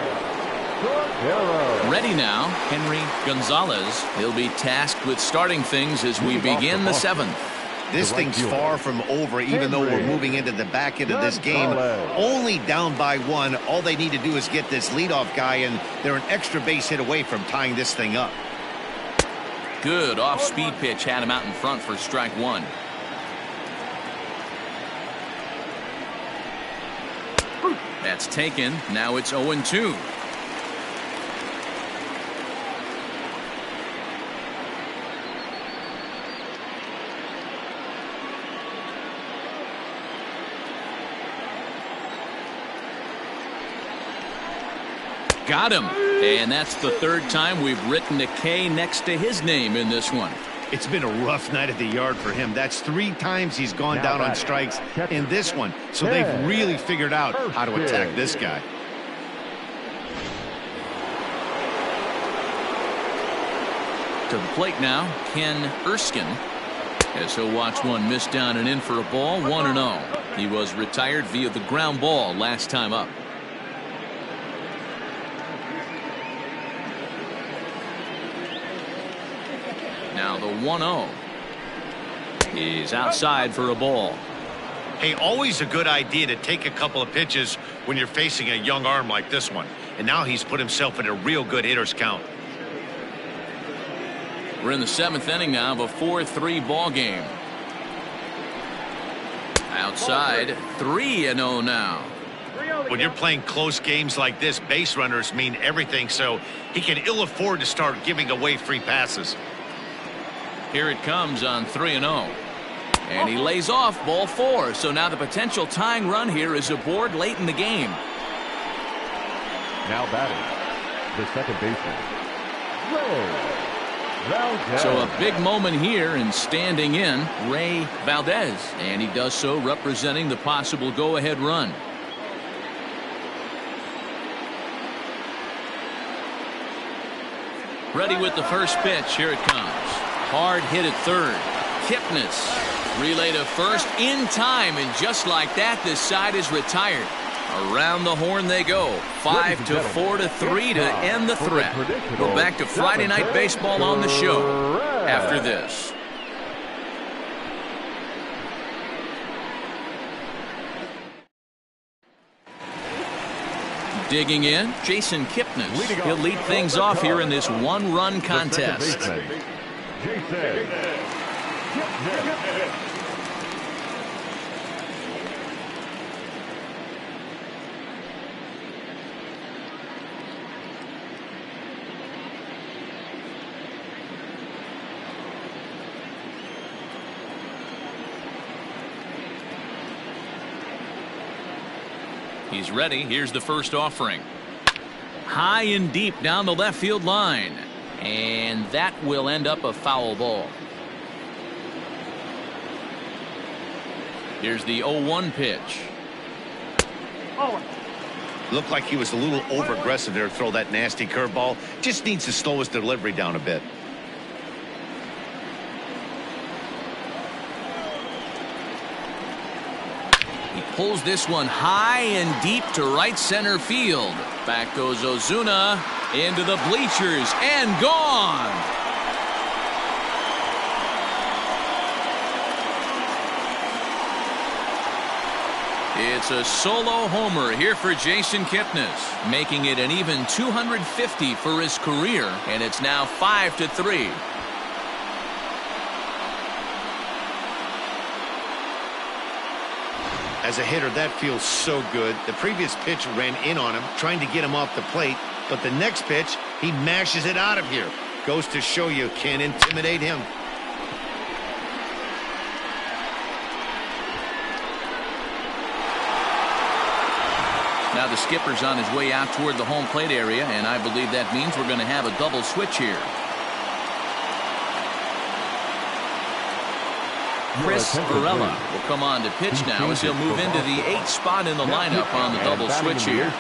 Cordero. Ready now, Henry Gonzalez. He'll be tasked with starting things as we begin the 7th. This thing's far from over, even though we're moving into the back end of this game. Only down by 1. All they need to do is get this leadoff guy, and they're an extra base hit away from tying this thing up. Good off-speed pitch had him out in front for strike 1. That's taken. Now it's 0-2. Got him. And that's the 3rd time we've written a K next to his name in this one. It's been a rough night at the yard for him. That's 3 times he's gone down on strikes in this one. So they've really figured out how to attack this guy. To the plate now, Ken Erskine, as he'll watch one miss down and in for a ball. 1-0. He was retired via the ground ball last time up. Now the 1-0. He's outside for a ball. Hey, always a good idea to take a couple of pitches when you're facing a young arm like this one. And now he's put himself in a real good hitter's count. We're in the 7th inning now of a 4-3 ball game. Outside, 3-0 now. When you're playing close games like this, base runners mean everything, so he can ill afford to start giving away free passes. Here it comes on 3-0. And he lays off ball 4. So now the potential tying run here is aboard late in the game. Now batting, the second baseman, Ray So a big moment here, and standing in Ray Valdez, and he does so representing the possible go-ahead run. Ready with the first pitch. Here it comes. Hard hit at third. Kipnis relay to first in time, and just like that, this side is retired. Around the horn they go. 5-4-3 to end the threat. We're back to Friday Night Baseball on the show after this. Digging in, Jason Kipnis. He'll lead things off here in this one-run contest. He's ready. Here's the first offering. High and deep down the left field line. And that will end up a foul ball. Here's the 0-1 pitch. Looked like he was a little over-aggressive there to throw that nasty curveball. Just needs to slow his delivery down a bit. Pulls this one high and deep to right center field. Back goes Ozuna into the bleachers and gone. It's a solo homer here for Jason Kipnis, making it an even 250 for his career, and it's now 5-3. As a hitter, that feels so good. The previous pitch ran in on him, trying to get him off the plate. But the next pitch, he mashes it out of here. Goes to show you can't intimidate him. Now the skipper's on his way out toward the home plate area, and I believe that means we're going to have a double switch here. Chris Varela will come on to pitch now as he'll move into the 8th spot in the lineup on the double switch here.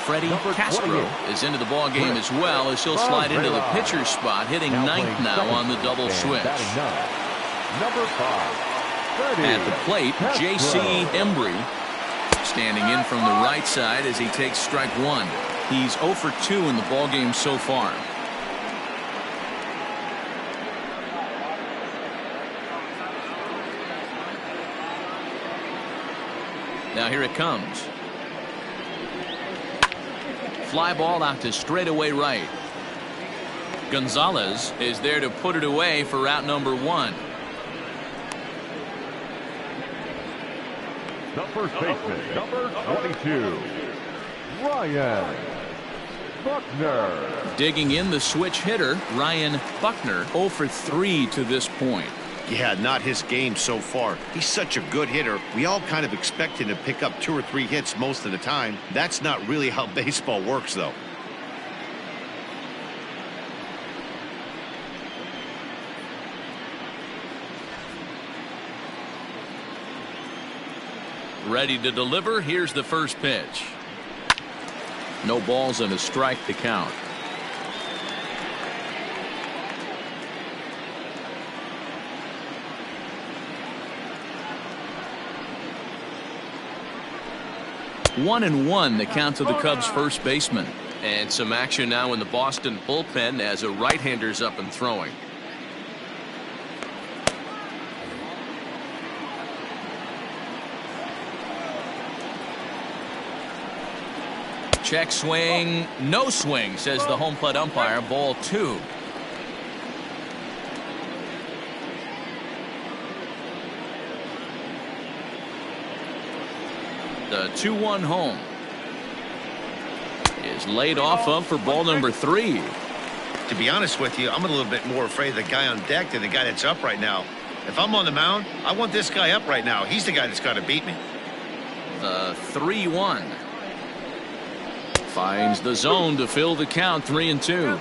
Freddie Castro is into the ball game as well as he'll slide into the pitcher's spot, hitting 9th now on the double switch. At the plate, J.C. Embry standing in from the right side as he takes strike one. He's 0 for 2 in the ball game so far. Now here it comes. Fly ball out to straightaway right. Gonzalez is there to put it away for out number 1. The first baseman, number 22, Ryan Buckner. Digging in the switch hitter, Ryan Buckner, 0 for 3 to this point. Yeah, not his game so far. He's such a good hitter. We all kind of expect him to pick up 2 or 3 hits most of the time. That's not really how baseball works, though. Ready to deliver. Here's the first pitch. No balls and a strike to count. One and one, the count to the Cubs first baseman. And some action now in the Boston bullpen as a right-hander's up and throwing. Check swing, no swing, says the home plate umpire. Ball 2. The 2-1 home is laid off of for ball number 3. To be honest with you, I'm a little bit more afraid of the guy on deck than the guy that's up right now. If I'm on the mound, I want this guy up right now. He's the guy that's got to beat me. The 3-1 finds the zone to fill the count. 3-2.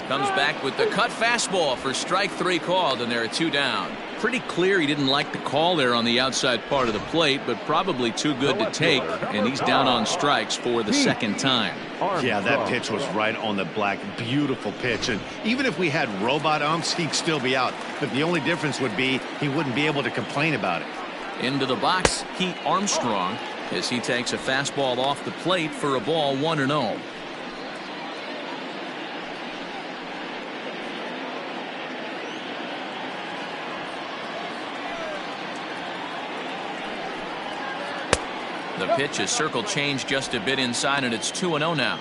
Comes back with the cut fastball for strike 3 called, and there are 2 down. Pretty clear he didn't like the call there on the outside part of the plate, but probably too good to take, and he's down on strikes for the 2nd time. Yeah, that pitch was right on the black. Beautiful pitch. And even if we had robot umps, he'd still be out. But the only difference would be he wouldn't be able to complain about it. Into the box, Pete Armstrong, as he takes a fastball off the plate for a ball 1-0. The pitch is circle changed just a bit inside, and it's 2-0 now.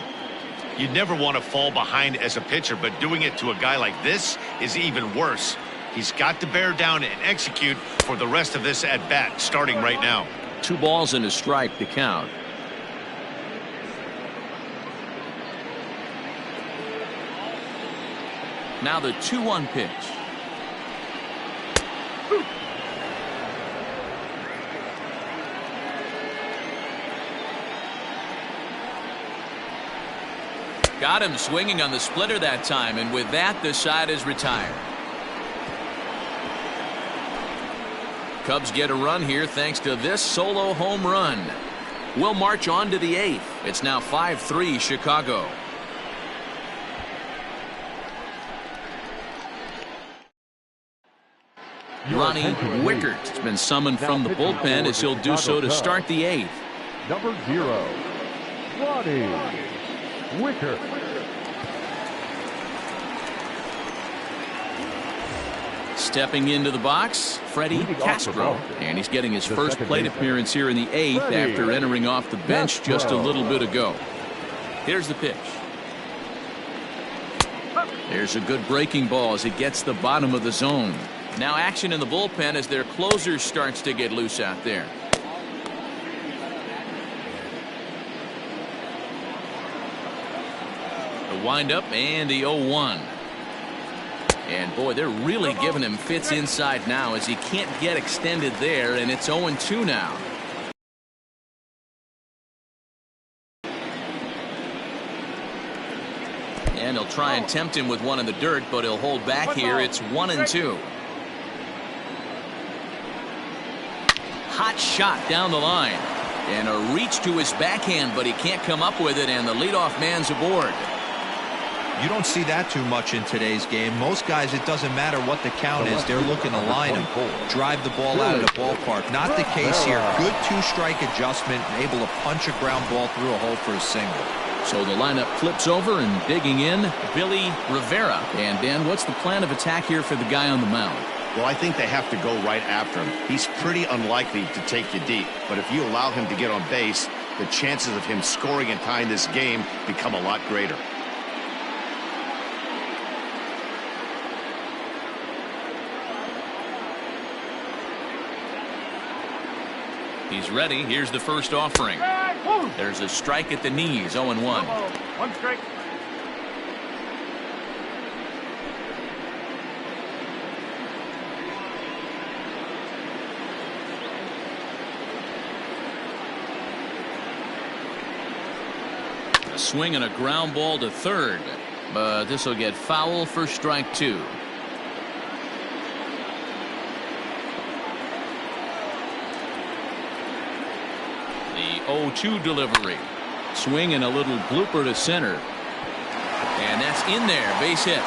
You'd never want to fall behind as a pitcher, but doing it to a guy like this is even worse. He's got to bear down and execute for the rest of this at bat, starting right now. 2 balls and a strike to count. Now the 2-1 pitch. Got him swinging on the splitter that time, and with that, the side is retired. Cubs get a run here thanks to this solo home run. We'll march on to the 8th. It's now 5-3 Chicago. Ronnie Wickert has been summoned from the bullpen as he'll do so to start the 8th. Number 0, Ronnie Wickert. Stepping into the box, Freddie Castro, and he's getting his first plate appearance here in the 8th after entering off the bench just a little bit ago. Here's the pitch. There's a good breaking ball as it gets the bottom of the zone. Now action in the bullpen as their closer starts to get loose out there. The windup and the 0-1. And boy, they're really giving him fits inside now as he can't get extended there, and it's 0-2 now. And he'll try and tempt him with one in the dirt, but he'll hold back here. It's 1-2. Hot shot down the line. And a reach to his backhand, but he can't come up with it, and the leadoff man's aboard. You don't see that too much in today's game. Most guys, it doesn't matter what the count is. They're looking to line him, drive the ball out of the ballpark. Not the case here. Good 2-strike adjustment, able to punch a ground ball through a hole for a single. So the lineup flips over, and digging in, Billy Rivera. And Dan, what's the plan of attack here for the guy on the mound? Well, I think they have to go right after him. He's pretty unlikely to take you deep, but if you allow him to get on base, the chances of him scoring and tying this game become a lot greater. He's ready. Here's the first offering. There's a strike at the knees, 0-1. 1 strike. A swing and a ground ball to third, but this will get foul for strike 2. The 0-2 delivery. Swing and a little blooper to center. And that's in there. Base hit.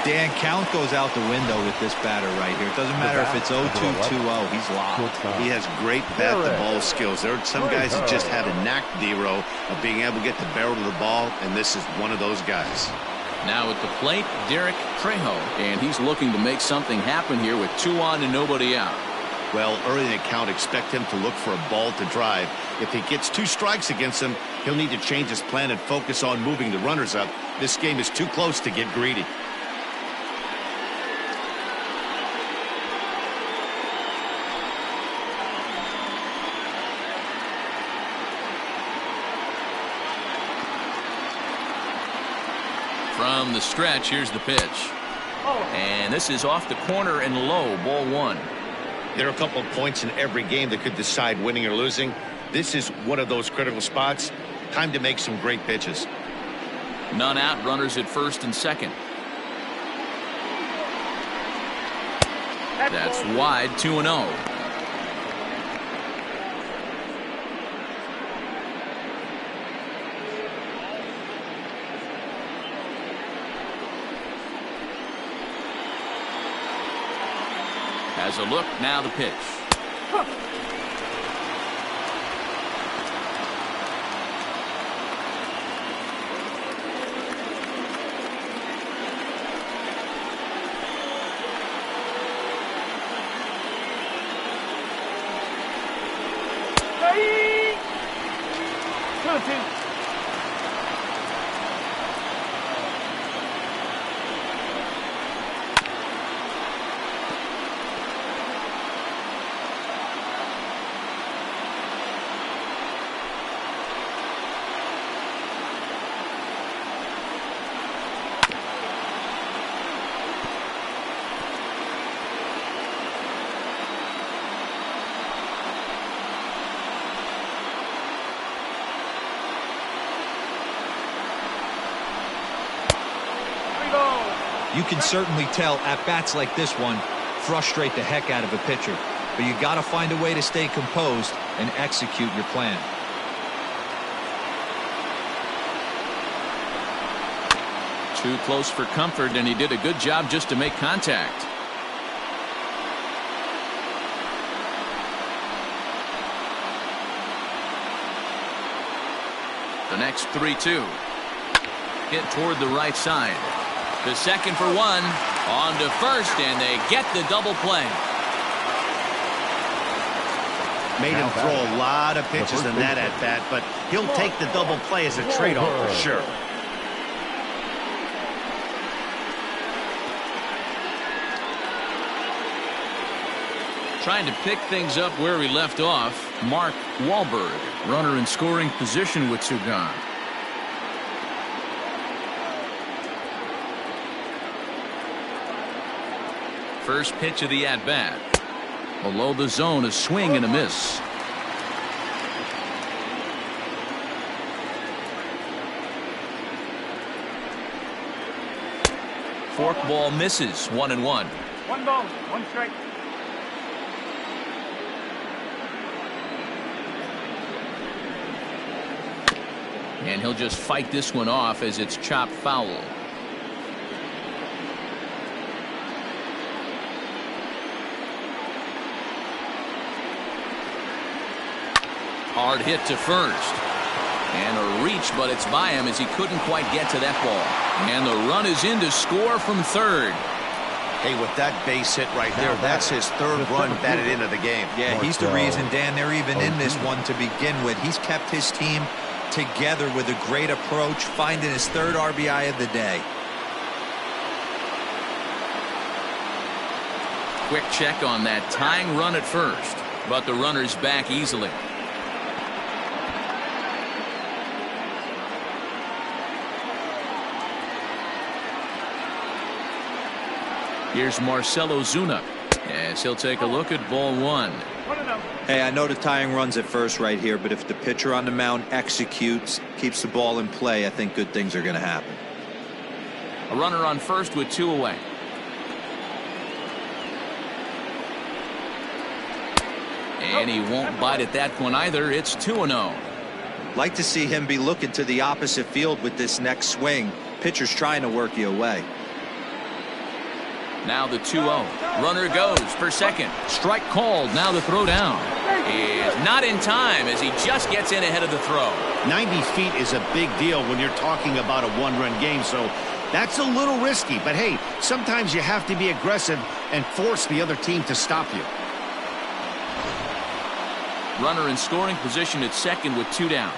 Dan, count goes out the window with this batter right here. It doesn't matter if it's 0-2, 2-0. He's locked. He has great bat-to-ball skills. There are some guys that just have a knack, D-Row, of being able to get the barrel of the ball, and this is one of those guys. Now at the plate, Derek Trejo. And he's looking to make something happen here with 2 on and nobody out. Well, early in the count, expect him to look for a ball to drive. If he gets 2 strikes against him, he'll need to change his plan and focus on moving the runners up. This game is too close to get greedy. From the stretch, here's the pitch. And this is off the corner and low, ball 1. There are a couple of points in every game that could decide winning or losing. This is one of those critical spots. Time to make some great pitches. None out, runners at first and second. That's wide, 2-0. Has a look, now the pitch. You can certainly tell at-bats like this one frustrate the heck out of a pitcher. But you got to find a way to stay composed and execute your plan. Too close for comfort, and he did a good job just to make contact. The next 3-2. Hit toward the right side. The second for one. On to first, and they get the double play. Made him throw a lot of pitches in that at-bat, but he'll take the double play as a trade-off for sure. Trying to pick things up where we left off, Mark Wahlberg, runner in scoring position with two gone. First pitch of the at-bat. Below the zone, a swing and a miss. Forkball misses, 1-1. 1 ball, 1 strike. And he'll just fight this one off as it's chopped foul. Hard hit to first. And a reach, but it's by him as he couldn't quite get to that ball. And the run is in to score from third. Hey, with that base hit right there, that's his third run batted into the game. Yeah, he's the reason, Dan, they're even in this one to begin with. He's kept his team together with a great approach, finding his third RBI of the day. Quick check on that tying run at first, but the runner's back easily. Here's Marcell Ozuna as he'll take a look at ball one. Hey, I know the tying run's at first right here, but if the pitcher on the mound executes, keeps the ball in play, I think good things are going to happen. A runner on first with two away. And he won't bite at that one either. It's 2-0. Like to see him be looking to the opposite field with this next swing. Pitcher's trying to work you away. Now the 2-0. Runner goes for second. Strike called. Now the throw down is not in time as he just gets in ahead of the throw. 90 feet is a big deal when you're talking about a one-run game, so that's a little risky. But hey, sometimes you have to be aggressive and force the other team to stop you. Runner in scoring position at second with two down.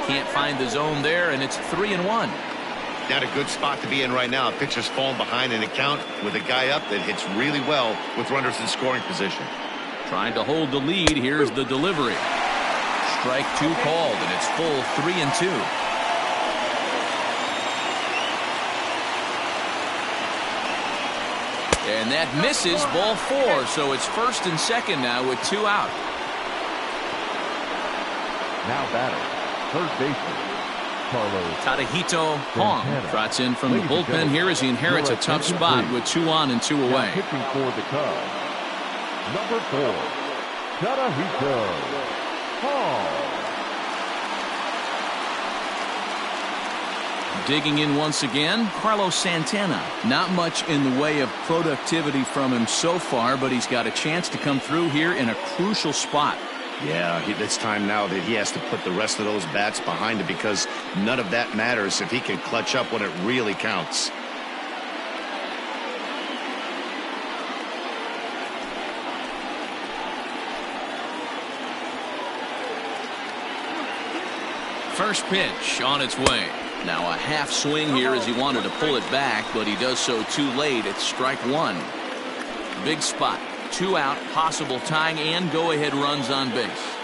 Can't find the zone there, and it's 3-1. Not a good spot to be in right now. A pitcher's falling behind in a count with a guy up that hits really well with runners in scoring position. Trying to hold the lead. Here's the delivery. Strike two called, and it's full 3-2. And that misses, ball four, so it's first and second now with two out. Now batting, third baseman, Carlos Tadahito Hong Santana. trots in from the Ladies and bullpen gentlemen, here as he inherits a your tough attention, spot please. with 2 on and 2 Now away. pitching for the Cubs, number 4, Tadahito Hong. Digging in once again, Carlos Santana. Not much in the way of productivity from him so far, but he's got a chance to come through here in a crucial spot. Yeah, it's time now that he has to put the rest of those bats behind it, because none of that matters if he can clutch up when it really counts. First pitch on its way. Now a half swing here as he wanted to pull it back, but he does so too late. It's strike 1. Big spot. 2 out, possible tying and go-ahead runs on base.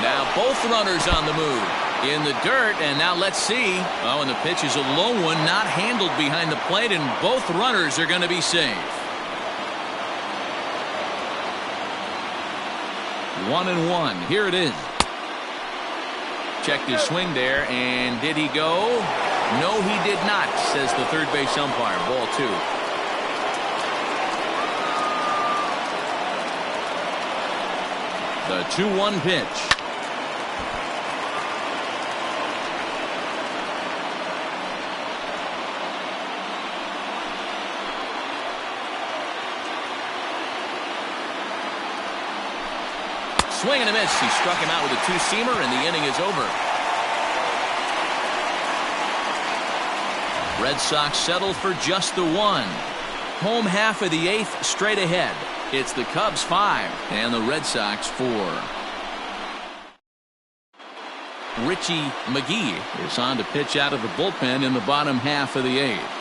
Now both runners on the move. In the dirt, and now let's see. Oh, and the pitch is a low one, not handled behind the plate, and both runners are going to be safe. 1-1. Here it is. Checked his swing there, and did he go? No, he did not, says the third base umpire. Ball 2. The 2-1 pitch. Swing and a miss. He struck him out with a 2-seamer, and the inning is over. Red Sox settle for just the 1. Home half of the 8th straight ahead. It's the Cubs 5 and the Red Sox 4. Richie McGee is on to pitch out of the bullpen in the bottom half of the 8th.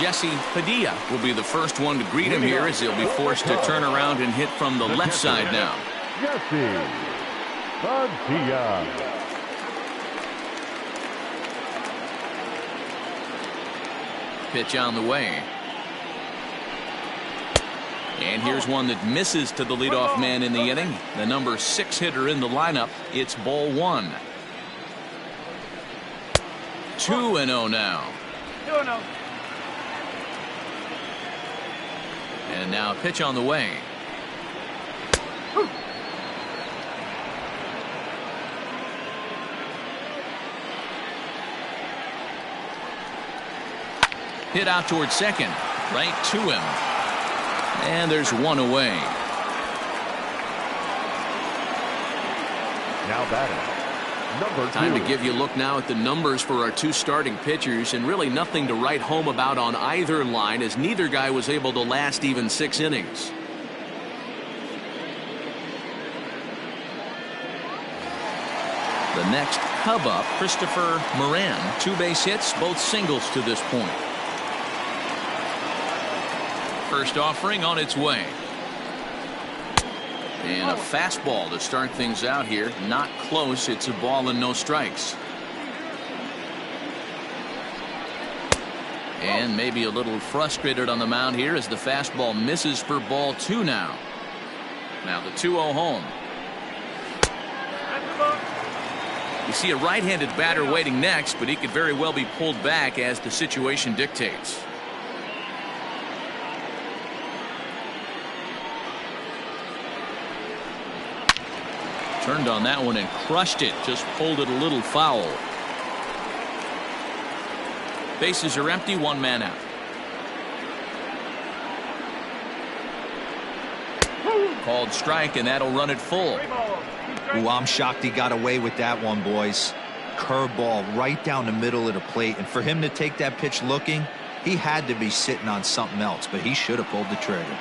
Jesse Padilla will be the first one to greet him here as he'll be forced to turn around and hit from the left side now. Jesse Padilla. Pitch on the way. And here's one that misses to the leadoff man in the inning. The number 6 hitter in the lineup. It's ball 1. 2-0 now. 2-0. And now pitch on the way. Hit out towards second. Right to him. And there's one away. Now batting, number 2. Time to give you a look now at the numbers for our 2 starting pitchers, and really nothing to write home about on either line, as neither guy was able to last even 6 innings. The next Cub up, Christopher Moran. 2 base hits, both singles to this point. First offering on its way. And a fastball to start things out here. Not close. It's a ball and no strikes. And maybe a little frustrated on the mound here as the fastball misses for ball 2 now. Now the 2-0 home. You see a right-handed batter waiting next, but he could very well be pulled back as the situation dictates. Turned on that one and crushed it. Just pulled it a little foul. Bases are empty. 1 man out. Called strike, and that'll run it full. Ooh, I'm shocked he got away with that one, boys. Curveball right down the middle of the plate, and for him to take that pitch looking, he had to be sitting on something else, but he should have pulled the trigger.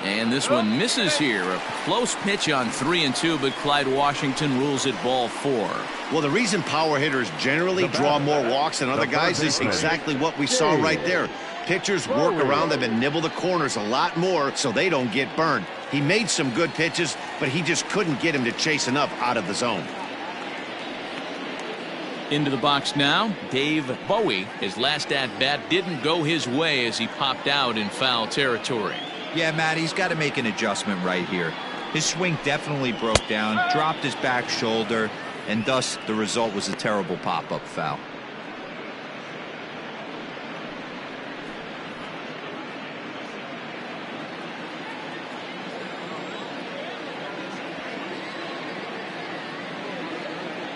And this one misses here. A close pitch on 3-2, but Clyde Washington rules it ball 4. Well, the reason power hitters generally draw more walks than other guys is exactly what we saw right there. Pitchers work around them and nibble the corners a lot more so they don't get burned. He made some good pitches, but he just couldn't get him to chase enough out of the zone. Into the box now, Dave Bowie. His last at-bat didn't go his way as he popped out in foul territory. Yeah, Matt, he's got to make an adjustment right here. His swing definitely broke down, dropped his back shoulder, and thus the result was a terrible pop-up foul.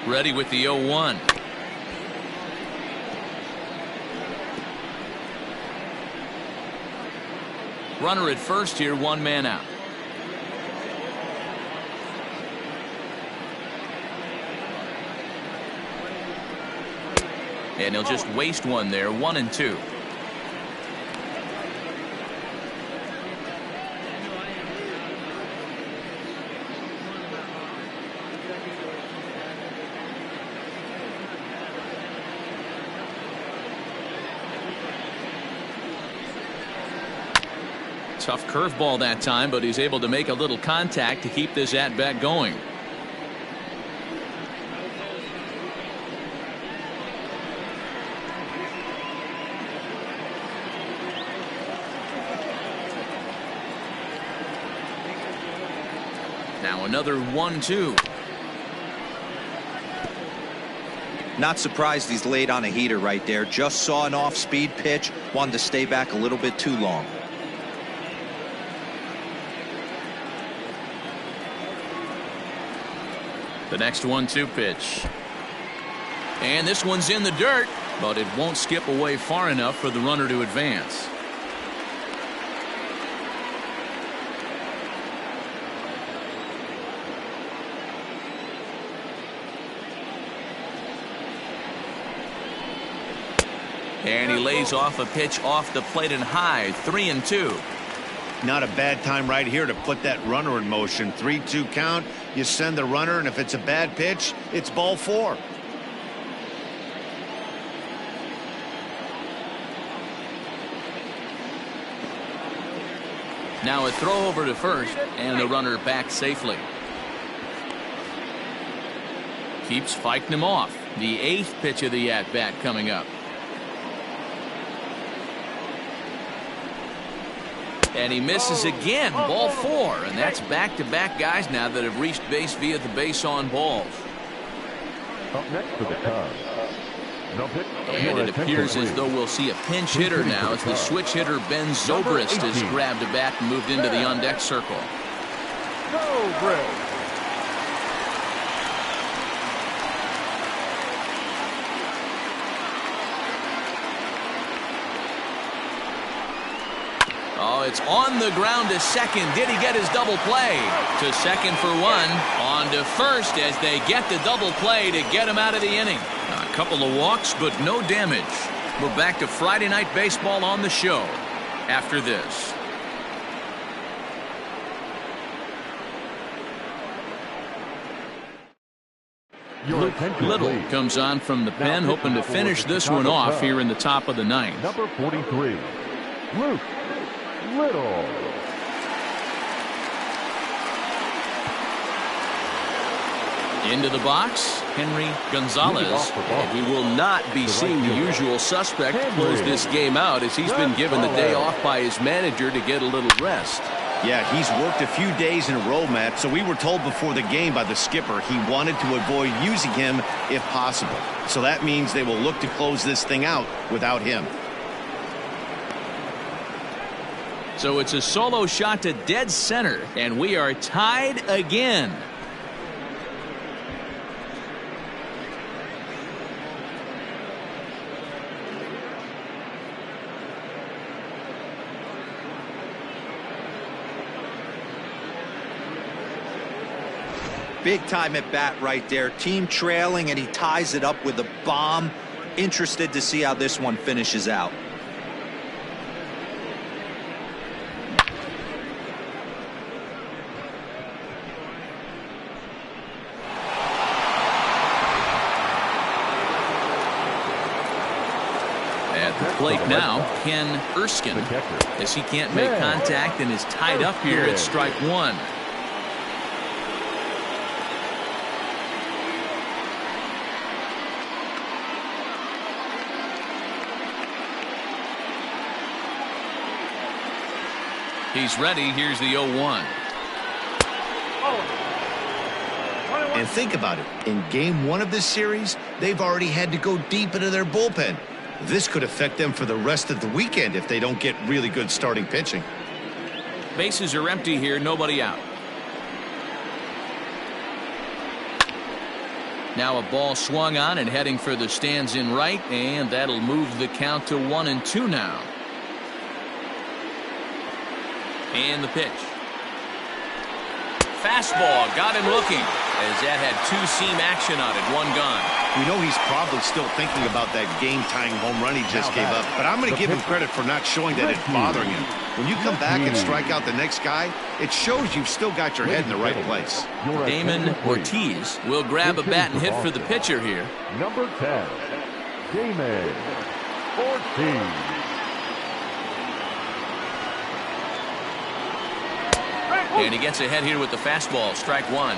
Ready with the 0-1. Runner at first here, one man out. And he'll just waste one there, 1-2. Tough curveball that time, but he's able to make a little contact to keep this at-bat going. Now another 1-2. Not surprised he's laid on a heater right there. Just saw an off-speed pitch, wanted to stay back a little bit too long. The next 1-2 pitch. And this one's in the dirt, but it won't skip away far enough for the runner to advance. And he lays off a pitch off the plate and high, 3-2. Not a bad time right here to put that runner in motion. 3-2 count. You send the runner, and if it's a bad pitch, it's ball 4. Now a throw over to first, and the runner back safely. Keeps fighting him off. The 8th pitch of the at-bat coming up. And he misses again, ball 4, and that's back-to-back guys now that have reached base via the base on balls. Up next for the Cubs. And it appears as though we'll see a pinch hitter now as the switch hitter Ben Zobrist has grabbed a bat and moved into the on-deck circle. Zobrist. Oh, it's on the ground to second. Did he get his double play? To second for one. On to first as they get the double play to get him out of the inning. A couple of walks, but no damage. We're back to Friday Night Baseball on the show after this. Luke Little comes on from the pen, hoping to finish this one off here in the top of the 9th. Number 43, Luke Little. Into the box, Henry Gonzalez. We will not be seeing the usual suspect close this game out as he's been given the day off by his manager to get a little rest. Yeah, he's worked a few days in a row, Matt, so we were told before the game by the skipper he wanted to avoid using him if possible. So that means they will look to close this thing out without him. So it's a solo shot to dead center, and we are tied again. Big time at bat right there. Team trailing, and he ties it up with a bomb. Interested to see how this one finishes out. At the plate now, Ken Erskine, as he can't make contact and is tied up here at strike 1. He's ready. Here's the 0-1. And think about it. In game 1 of this series, they've already had to go deep into their bullpen. This could affect them for the rest of the weekend if they don't get really good starting pitching. Bases are empty here. Nobody out. Now a ball swung on and heading for the stands in right, and that'll move the count to 1-2 now. And the pitch. Fastball got him looking, as that had 2-seam action on it. One gone. We know he's probably still thinking about that game-tying home run he just gave up, but I'm going to give him credit for not showing that it's bothering him. When you come back and strike out the next guy, it shows you've still got your head in the right place. Damon Ortiz will grab a bat and hit for the pitcher here. Number 10, Damon Ortiz. And he gets ahead here with the fastball. Strike one.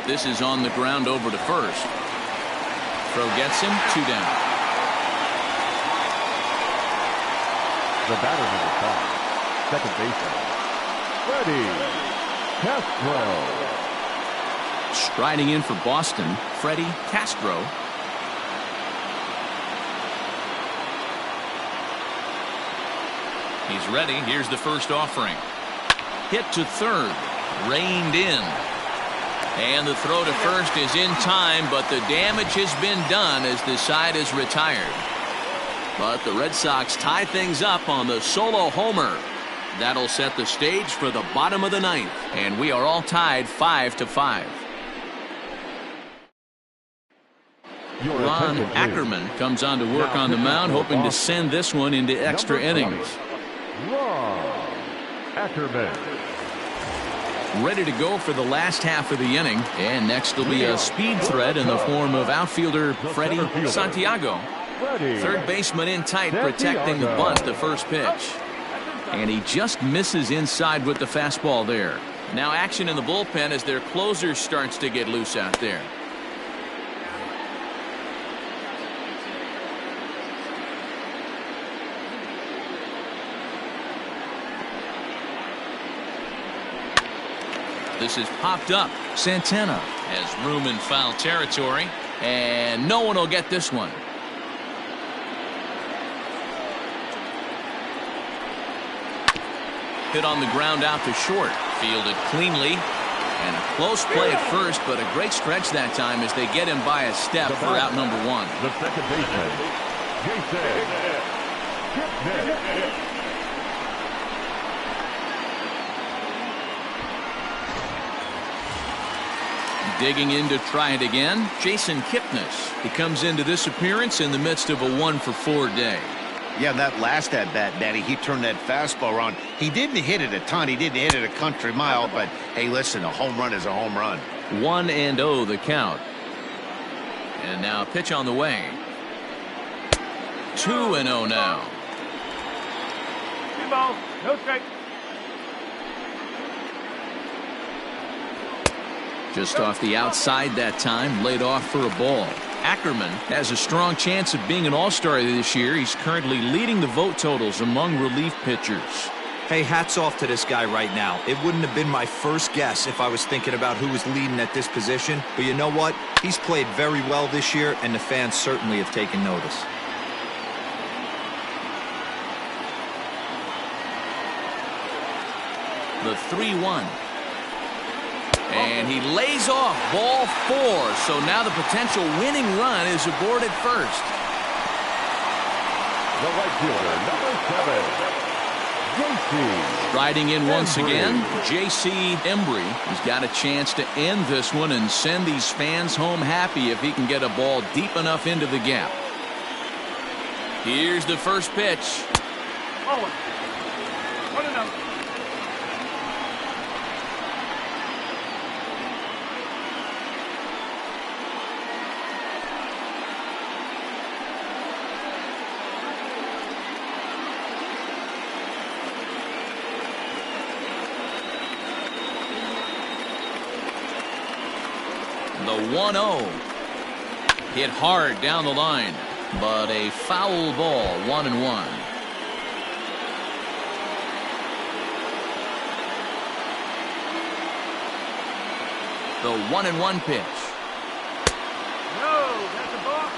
This is on the ground over to first. Throw gets him. 2 down. The batter number 5, second baseman, Freddie Castro. Striding in for Boston, Freddie Castro. He's ready. Here's the first offering. Hit to third. Reined in. And the throw to first is in time, but the damage has been done as the side is retired. But the Red Sox tie things up on the solo homer. That'll set the stage for the bottom of the ninth, and we are all tied 5-5. Ron Ackerman comes on to work on the mound, hoping to send this one into extra innings. Ron Ackerman. Ready to go for the last half of the inning, and next will be a speed threat in the form of outfielder Freddie Santiago. Third baseman in tight, protecting the bunt, the first pitch. And he just misses inside with the fastball there. Now action in the bullpen as their closer starts to get loose out there. This is popped up. Santana has room in foul territory, and no one will get this one. Hit on the ground out to short. Fielded cleanly. And a close play at first, but a great stretch that time as they get him by a step for out number 1. The second baseman, Jason Kipnis. Digging in to try it again, Jason Kipnis. He comes into this appearance in the midst of a 1-for-4 day. Yeah, that last at-bat, Daddy, he turned that fastball around. He didn't hit it a ton. He didn't hit it a country mile, but, hey, listen, a home run is a home run. 1-0 the count. And now pitch on the way. 2-0 now. 2 balls, no strike. Just off the outside that time, laid off for a ball. Ackerman has a strong chance of being an all-star this year. He's currently leading the vote totals among relief pitchers. Hey, hats off to this guy right now. It wouldn't have been my first guess if I was thinking about who was leading at this position. But you know what? He's played very well this year, and the fans certainly have taken notice. The 3-1. And he lays off ball 4. So now the potential winning run is aboard at first. The right fielder, number 7, J.C. Riding in once again, J.C. Embry. He's got a chance to end this one and send these fans home happy if he can get a ball deep enough into the gap. Here's the first pitch. Oh, 1-0. The 1-0. Hit hard down the line, but a foul ball, 1-1. The 1-1 pitch. No, that's a ball.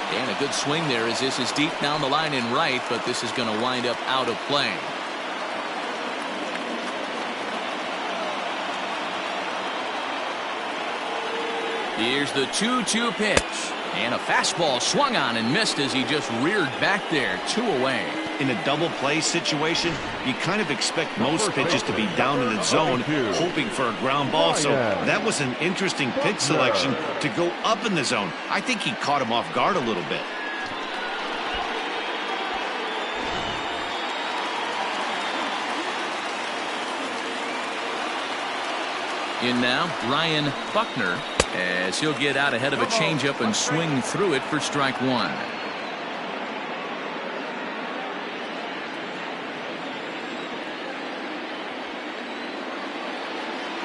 And a good swing there as this is deep down the line in right, but this is going to wind up out of play. Here's the 2-2 pitch. And a fastball swung on and missed as he just reared back there. 2 away. In a double play situation, you kind of expect most pitches to be down in the zone, hoping for a ground ball. So that was an interesting pitch selection to go up in the zone. I think he caught him off guard a little bit. In now, Ryan Buckner, as he'll get out ahead of a changeup and swing through it for strike 1.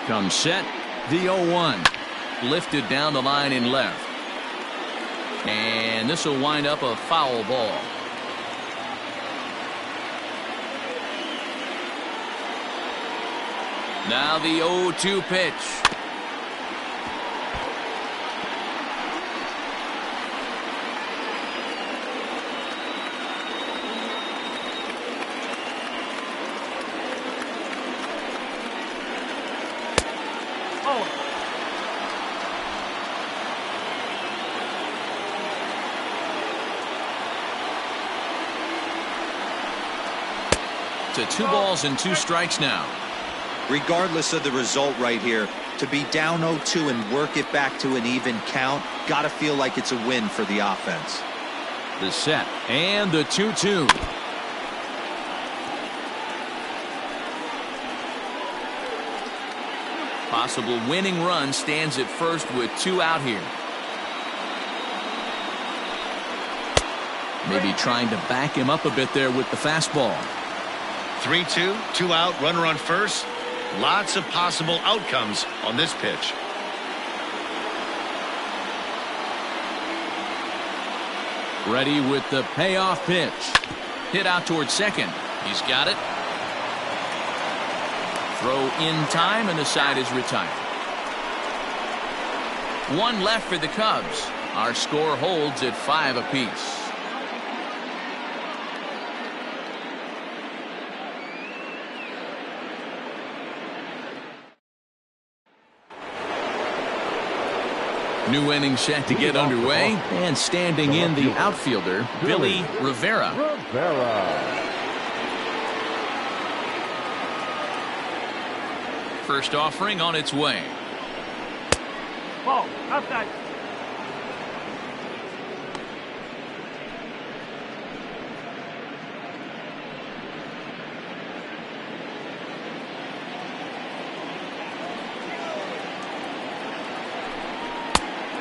Comes set, the 0-1. Lifted down the line in left. And this will wind up a foul ball. Now the 0-2 pitch. To 2 balls and 2 strikes now. Regardless of the result right here, to be down 0-2 and work it back to an even count, gotta feel like it's a win for the offense. The set and the 2-2. Possible winning run stands at first with 2 out here. Maybe trying to back him up a bit there with the fastball. 3-2, 2 out, runner on first. Lots of possible outcomes on this pitch. Ready with the payoff pitch. Hit out towards second. He's got it. Throw in time, and the side is retired. 1 left for the Cubs. Our score holds at 5 apiece. New inning set to get underway, and standing in the outfielder, Billy Rivera. First offering on its way. Ball, outside.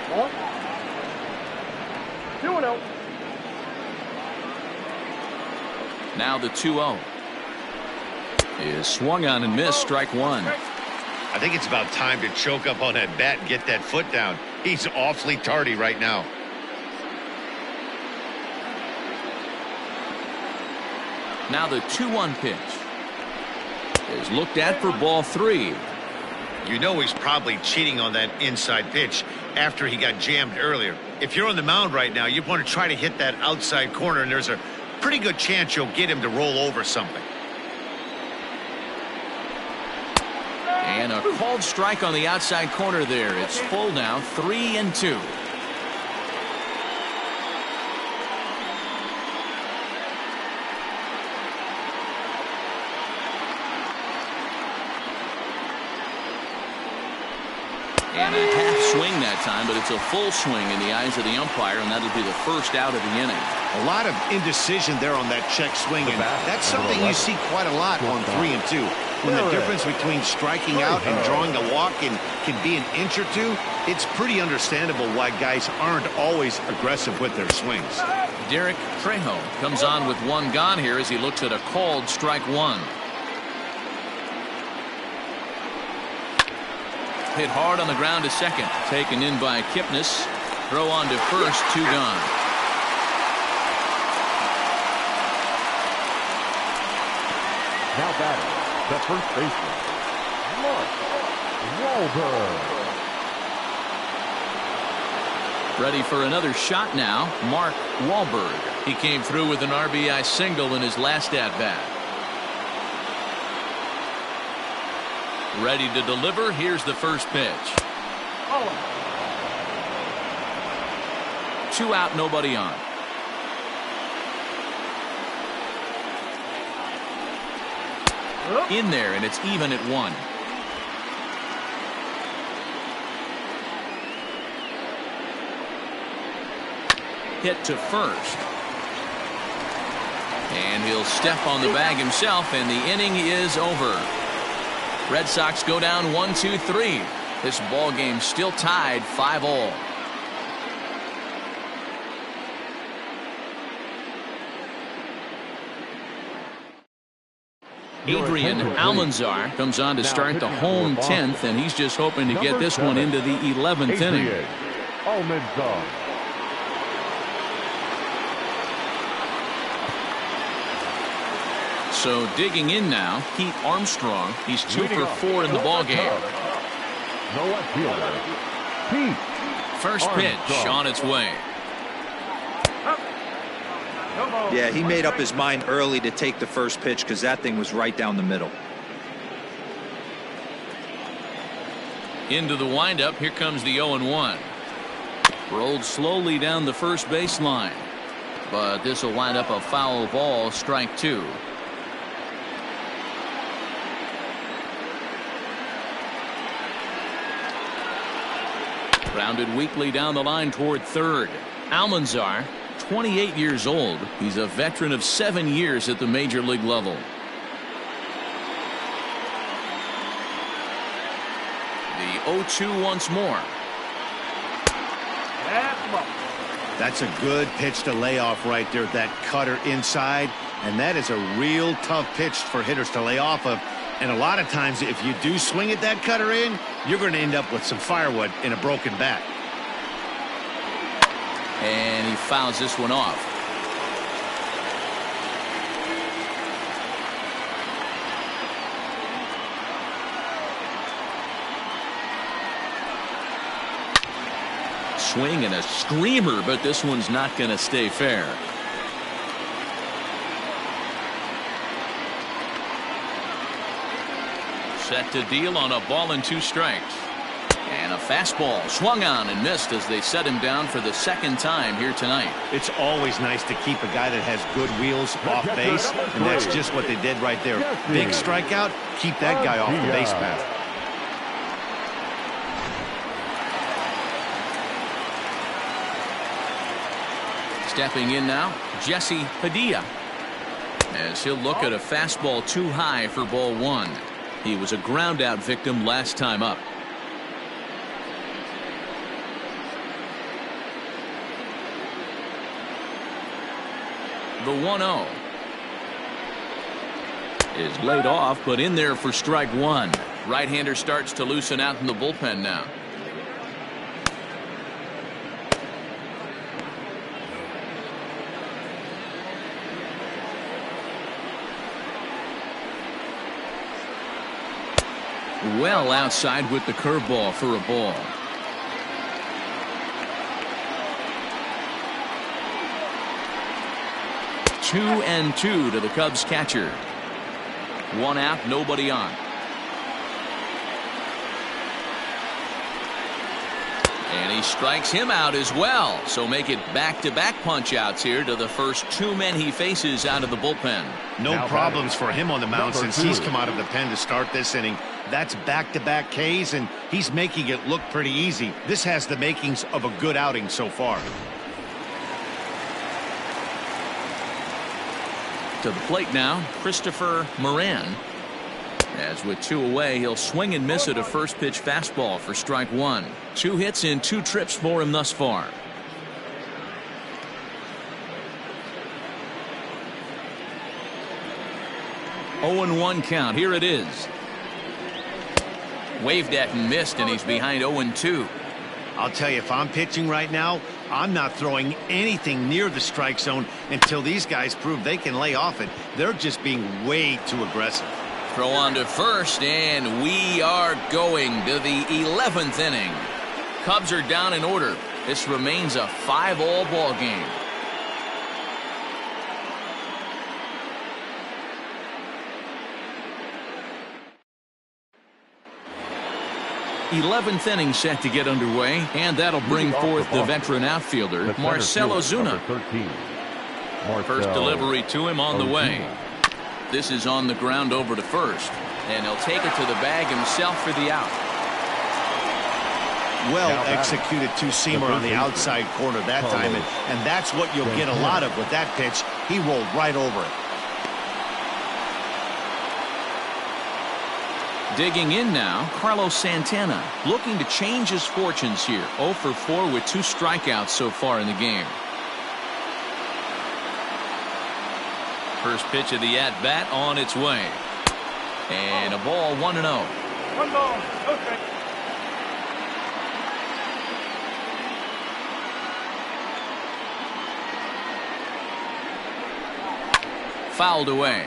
Ball. 2-0. Now the 2-0 is swung on and missed. Strike 1. I think it's about time to choke up on that bat and get that foot down. He's awfully tardy right now. Now the 2-1 pitch is looked at for ball 3. You know he's probably cheating on that inside pitch after he got jammed earlier. If you're on the mound right now, you want to try to hit that outside corner, and there's a pretty good chance you'll get him to roll over something. And a called strike on the outside corner there. It's full now, 3-2. And a half swing that time, but it's a full swing in the eyes of the umpire, and that'll be the first out of the inning. A lot of indecision there on that check swing, and that's something you see quite a lot on 3-2. when the difference between striking out and drawing a walk can be an inch or two, it's pretty understandable why guys aren't always aggressive with their swings. Derek Trejo comes on with one gone here as he looks at a called strike one. Hit hard on the ground to second. Taken in by Kipnis. Throw on to first, 2 gone. Now batting, the first baseman, Mark Wahlberg. Ready for another shot now, Mark Wahlberg. He came through with an RBI single in his last at-bat. Ready to deliver. Here's the first pitch. 2 out, nobody on. In there, and it's even at 1. Hit to first. And he'll step on the bag himself, and the inning is over. Red Sox go down 1-2-3. This ball game still tied 5-all. Adrian Almanzar comes on to start the home 10th, and he's just hoping to get this one into the 11th inning. Almanzar. So digging in now, Pete Armstrong. He's 2 for 4 in the ball game. No outfielder, Pete First pitch Armstrong. on its way. Yeah, he made up his mind early to take the first pitch because that thing was right down the middle. Into the windup. Here comes the 0-1. Rolled slowly down the first baseline. But this will wind up a foul ball, strike 2. Grounded weakly down the line toward third. Almanzar, 28 years old. He's a veteran of 7 years at the major league level. The 0-2 once more. That's a good pitch to lay off right there. That cutter inside. And that is a real tough pitch for hitters to lay off of. And a lot of times, if you do swing at that cutter in, you're going to end up with some firewood in a broken bat. And he fouls this one off. Swing and a screamer, but this one's not going to stay fair. Set to deal on a ball and 2 strikes. And a fastball swung on and missed as they set him down for the second time here tonight. It's always nice to keep a guy that has good wheels off base, and that's just what they did right there. Big strikeout, keep that guy off the base path. Stepping in now, Jesse Padilla, as he'll look at a fastball too high for ball 1. He was a ground out victim last time up. The 1-0 is laid off, but in there for strike 1. Right-hander starts to loosen out in the bullpen now. Well outside with the curveball for a ball. Two and 2 to the Cubs catcher. 1 out, nobody on. And he strikes him out as well. So make it back-to-back punch-outs here to the first 2 men he faces out of the bullpen. No problems for him on the mound since he's come out of the pen to start this inning. That's back-to-back Ks, and he's making it look pretty easy. This has the makings of a good outing so far. To the plate now, Christopher Moran. As with 2 away, he'll swing and miss at a first pitch fastball for strike 1. 2 hits in 2 trips for him thus far. Oh and 1 count. Here it is. Waved at and missed, and he's behind 0 and 2. I'll tell you, if I'm pitching right now, I'm not throwing anything near the strike zone until these guys prove they can lay off it. They're just being way too aggressive. Throw on to first, and we are going to the 11th inning. Cubs are down in order. This remains a 5-all ball game. '11th inning set to get underway, and that'll bring forth the veteran outfielder, Marcell Ozuna. First delivery to him on the way. This is on the ground over to first, and he'll take it to the bag himself for the out. Well executed two-seamer on the outside corner that time, and that's what you'll get a lot of with that pitch. He rolled right over it. Digging in now, Carlos Santana, looking to change his fortunes here. 0 for 4 with 2 strikeouts so far in the game. First pitch of the at-bat on its way. And a ball 1-0. 1 ball, no strike. Fouled away.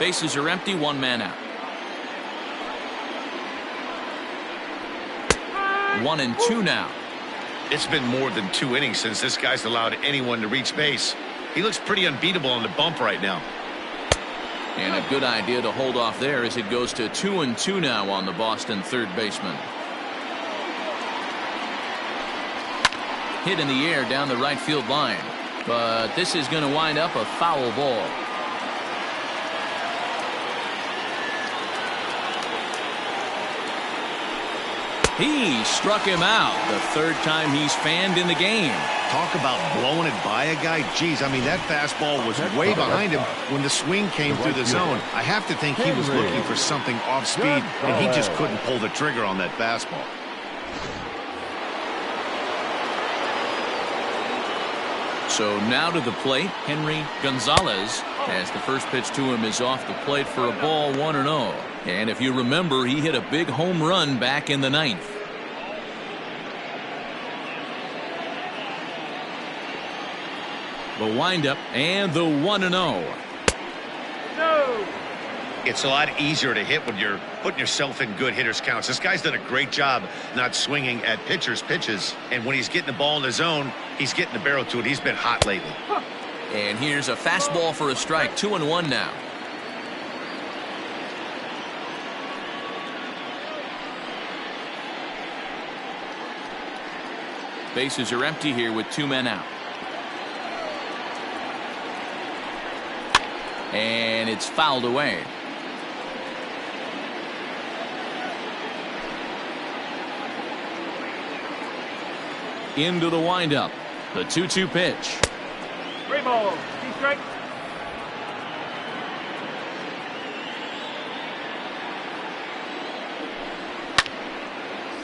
Bases are empty, 1 man out. 1 and 2 now. It's been more than 2 innings since this guy's allowed anyone to reach base. He looks pretty unbeatable on the bump right now. And a good idea to hold off there as it goes to 2 and 2 now on the Boston third baseman. Hit in the air down the right field line, but this is going to wind up a foul ball. He struck him out, the 3rd time he's fanned in the game. Talk about blowing it by a guy. Geez, I mean, that fastball was way behind him when the swing came through the zone. I have to think he was looking for something off speed, and he just couldn't pull the trigger on that fastball. So now to the plate, Henry Gonzalez, as the first pitch to him is off the plate for a ball 1-0. And if you remember, he hit a big home run back in the 9th. The windup and the 1-0. No. It's a lot easier to hit when you're putting yourself in good hitters counts. This guy's done a great job not swinging at pitchers' pitches. And when he's getting the ball in the zone, he's getting the barrel to it. He's been hot lately. And here's a fastball for a strike. 2-1 now. Bases are empty here with 2 men out. And it's fouled away. Into the windup. The 2-2 pitch. 3 balls, 2 strikes.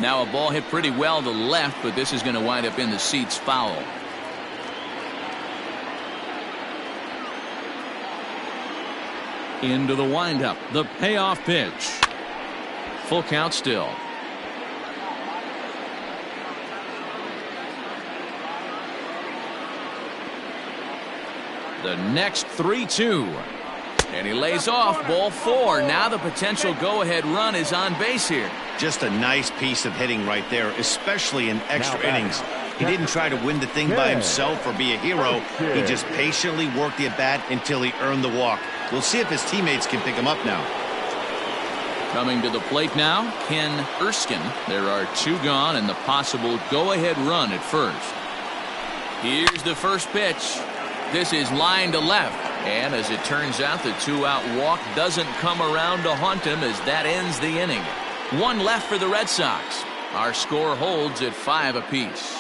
Now a ball hit pretty well to left, but this is going to wind up in the seats foul. Into the windup. The payoff pitch. Full count still. The next 3-2. And he lays off, ball 4. Now the potential go-ahead run is on base here. Just a nice piece of hitting right there, especially in extra innings. He didn't try to win the thing by himself or be a hero. He just patiently worked the at-bat until he earned the walk. We'll see if his teammates can pick him up now. Coming to the plate now, Ken Erskine. There are 2 gone and the possible go-ahead run at first. Here's the first pitch. This is line to left. And as it turns out, the 2-out walk doesn't come around to haunt him as that ends the inning. 1 left for the Red Sox. Our score holds at 5 apiece.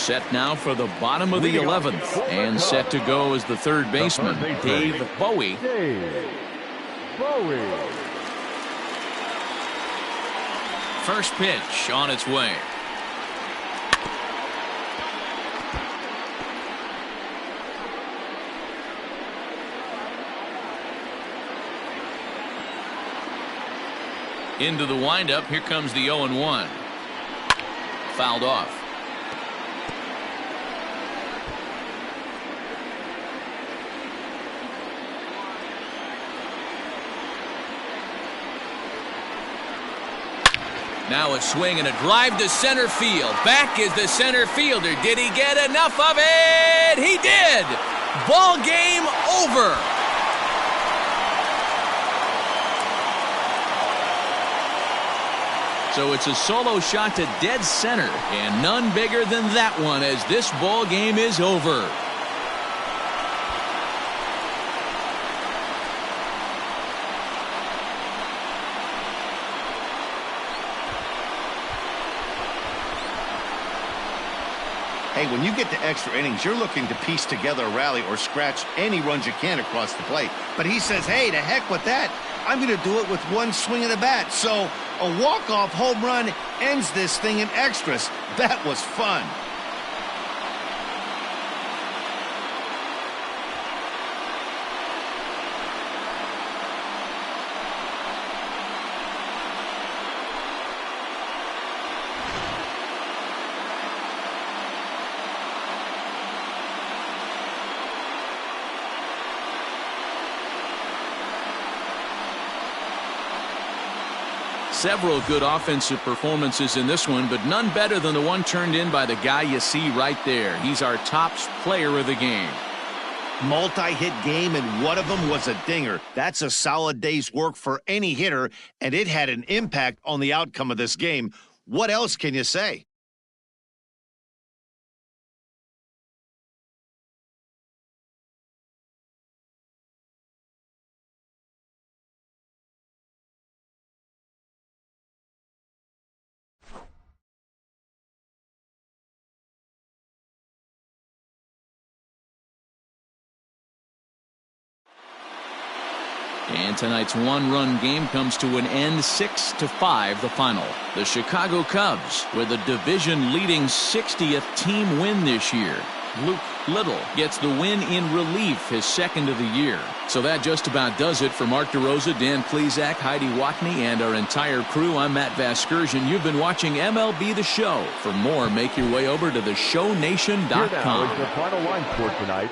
Set now for the bottom of the 11th, and set to go as the third baseman, Dave Bowie. First pitch on its way. Into the windup. Here comes the 0-1. Fouled off. Now a swing and a drive to center field. Back is the center fielder. Did he get enough of it? He did. Ball game over. So it's a solo shot to dead center, and none bigger than that one as this ball game is over. Hey, when you get to extra innings, you're looking to piece together a rally or scratch any runs you can across the plate. But he says, hey, to heck with that. I'm going to do it with one swing of the bat. So a walk-off home run ends this thing in extras. That was fun. Several good offensive performances in this one, but none better than the one turned in by the guy you see right there. He's our top player of the game. Multi-hit game, and one of them was a dinger. That's a solid day's work for any hitter, and it had an impact on the outcome of this game. What else can you say? And tonight's one-run game comes to an end, 6-5 the final. The Chicago Cubs with a division-leading 60th team win this year. Luke Little gets the win in relief, his second of the year. So that just about does it for Mark DeRosa, Dan Plesac, Heidi Watney, and our entire crew. I'm Matt Vasgersian. You've been watching MLB The Show. For more, make your way over to theshownation.com. Here now is the final line for tonight.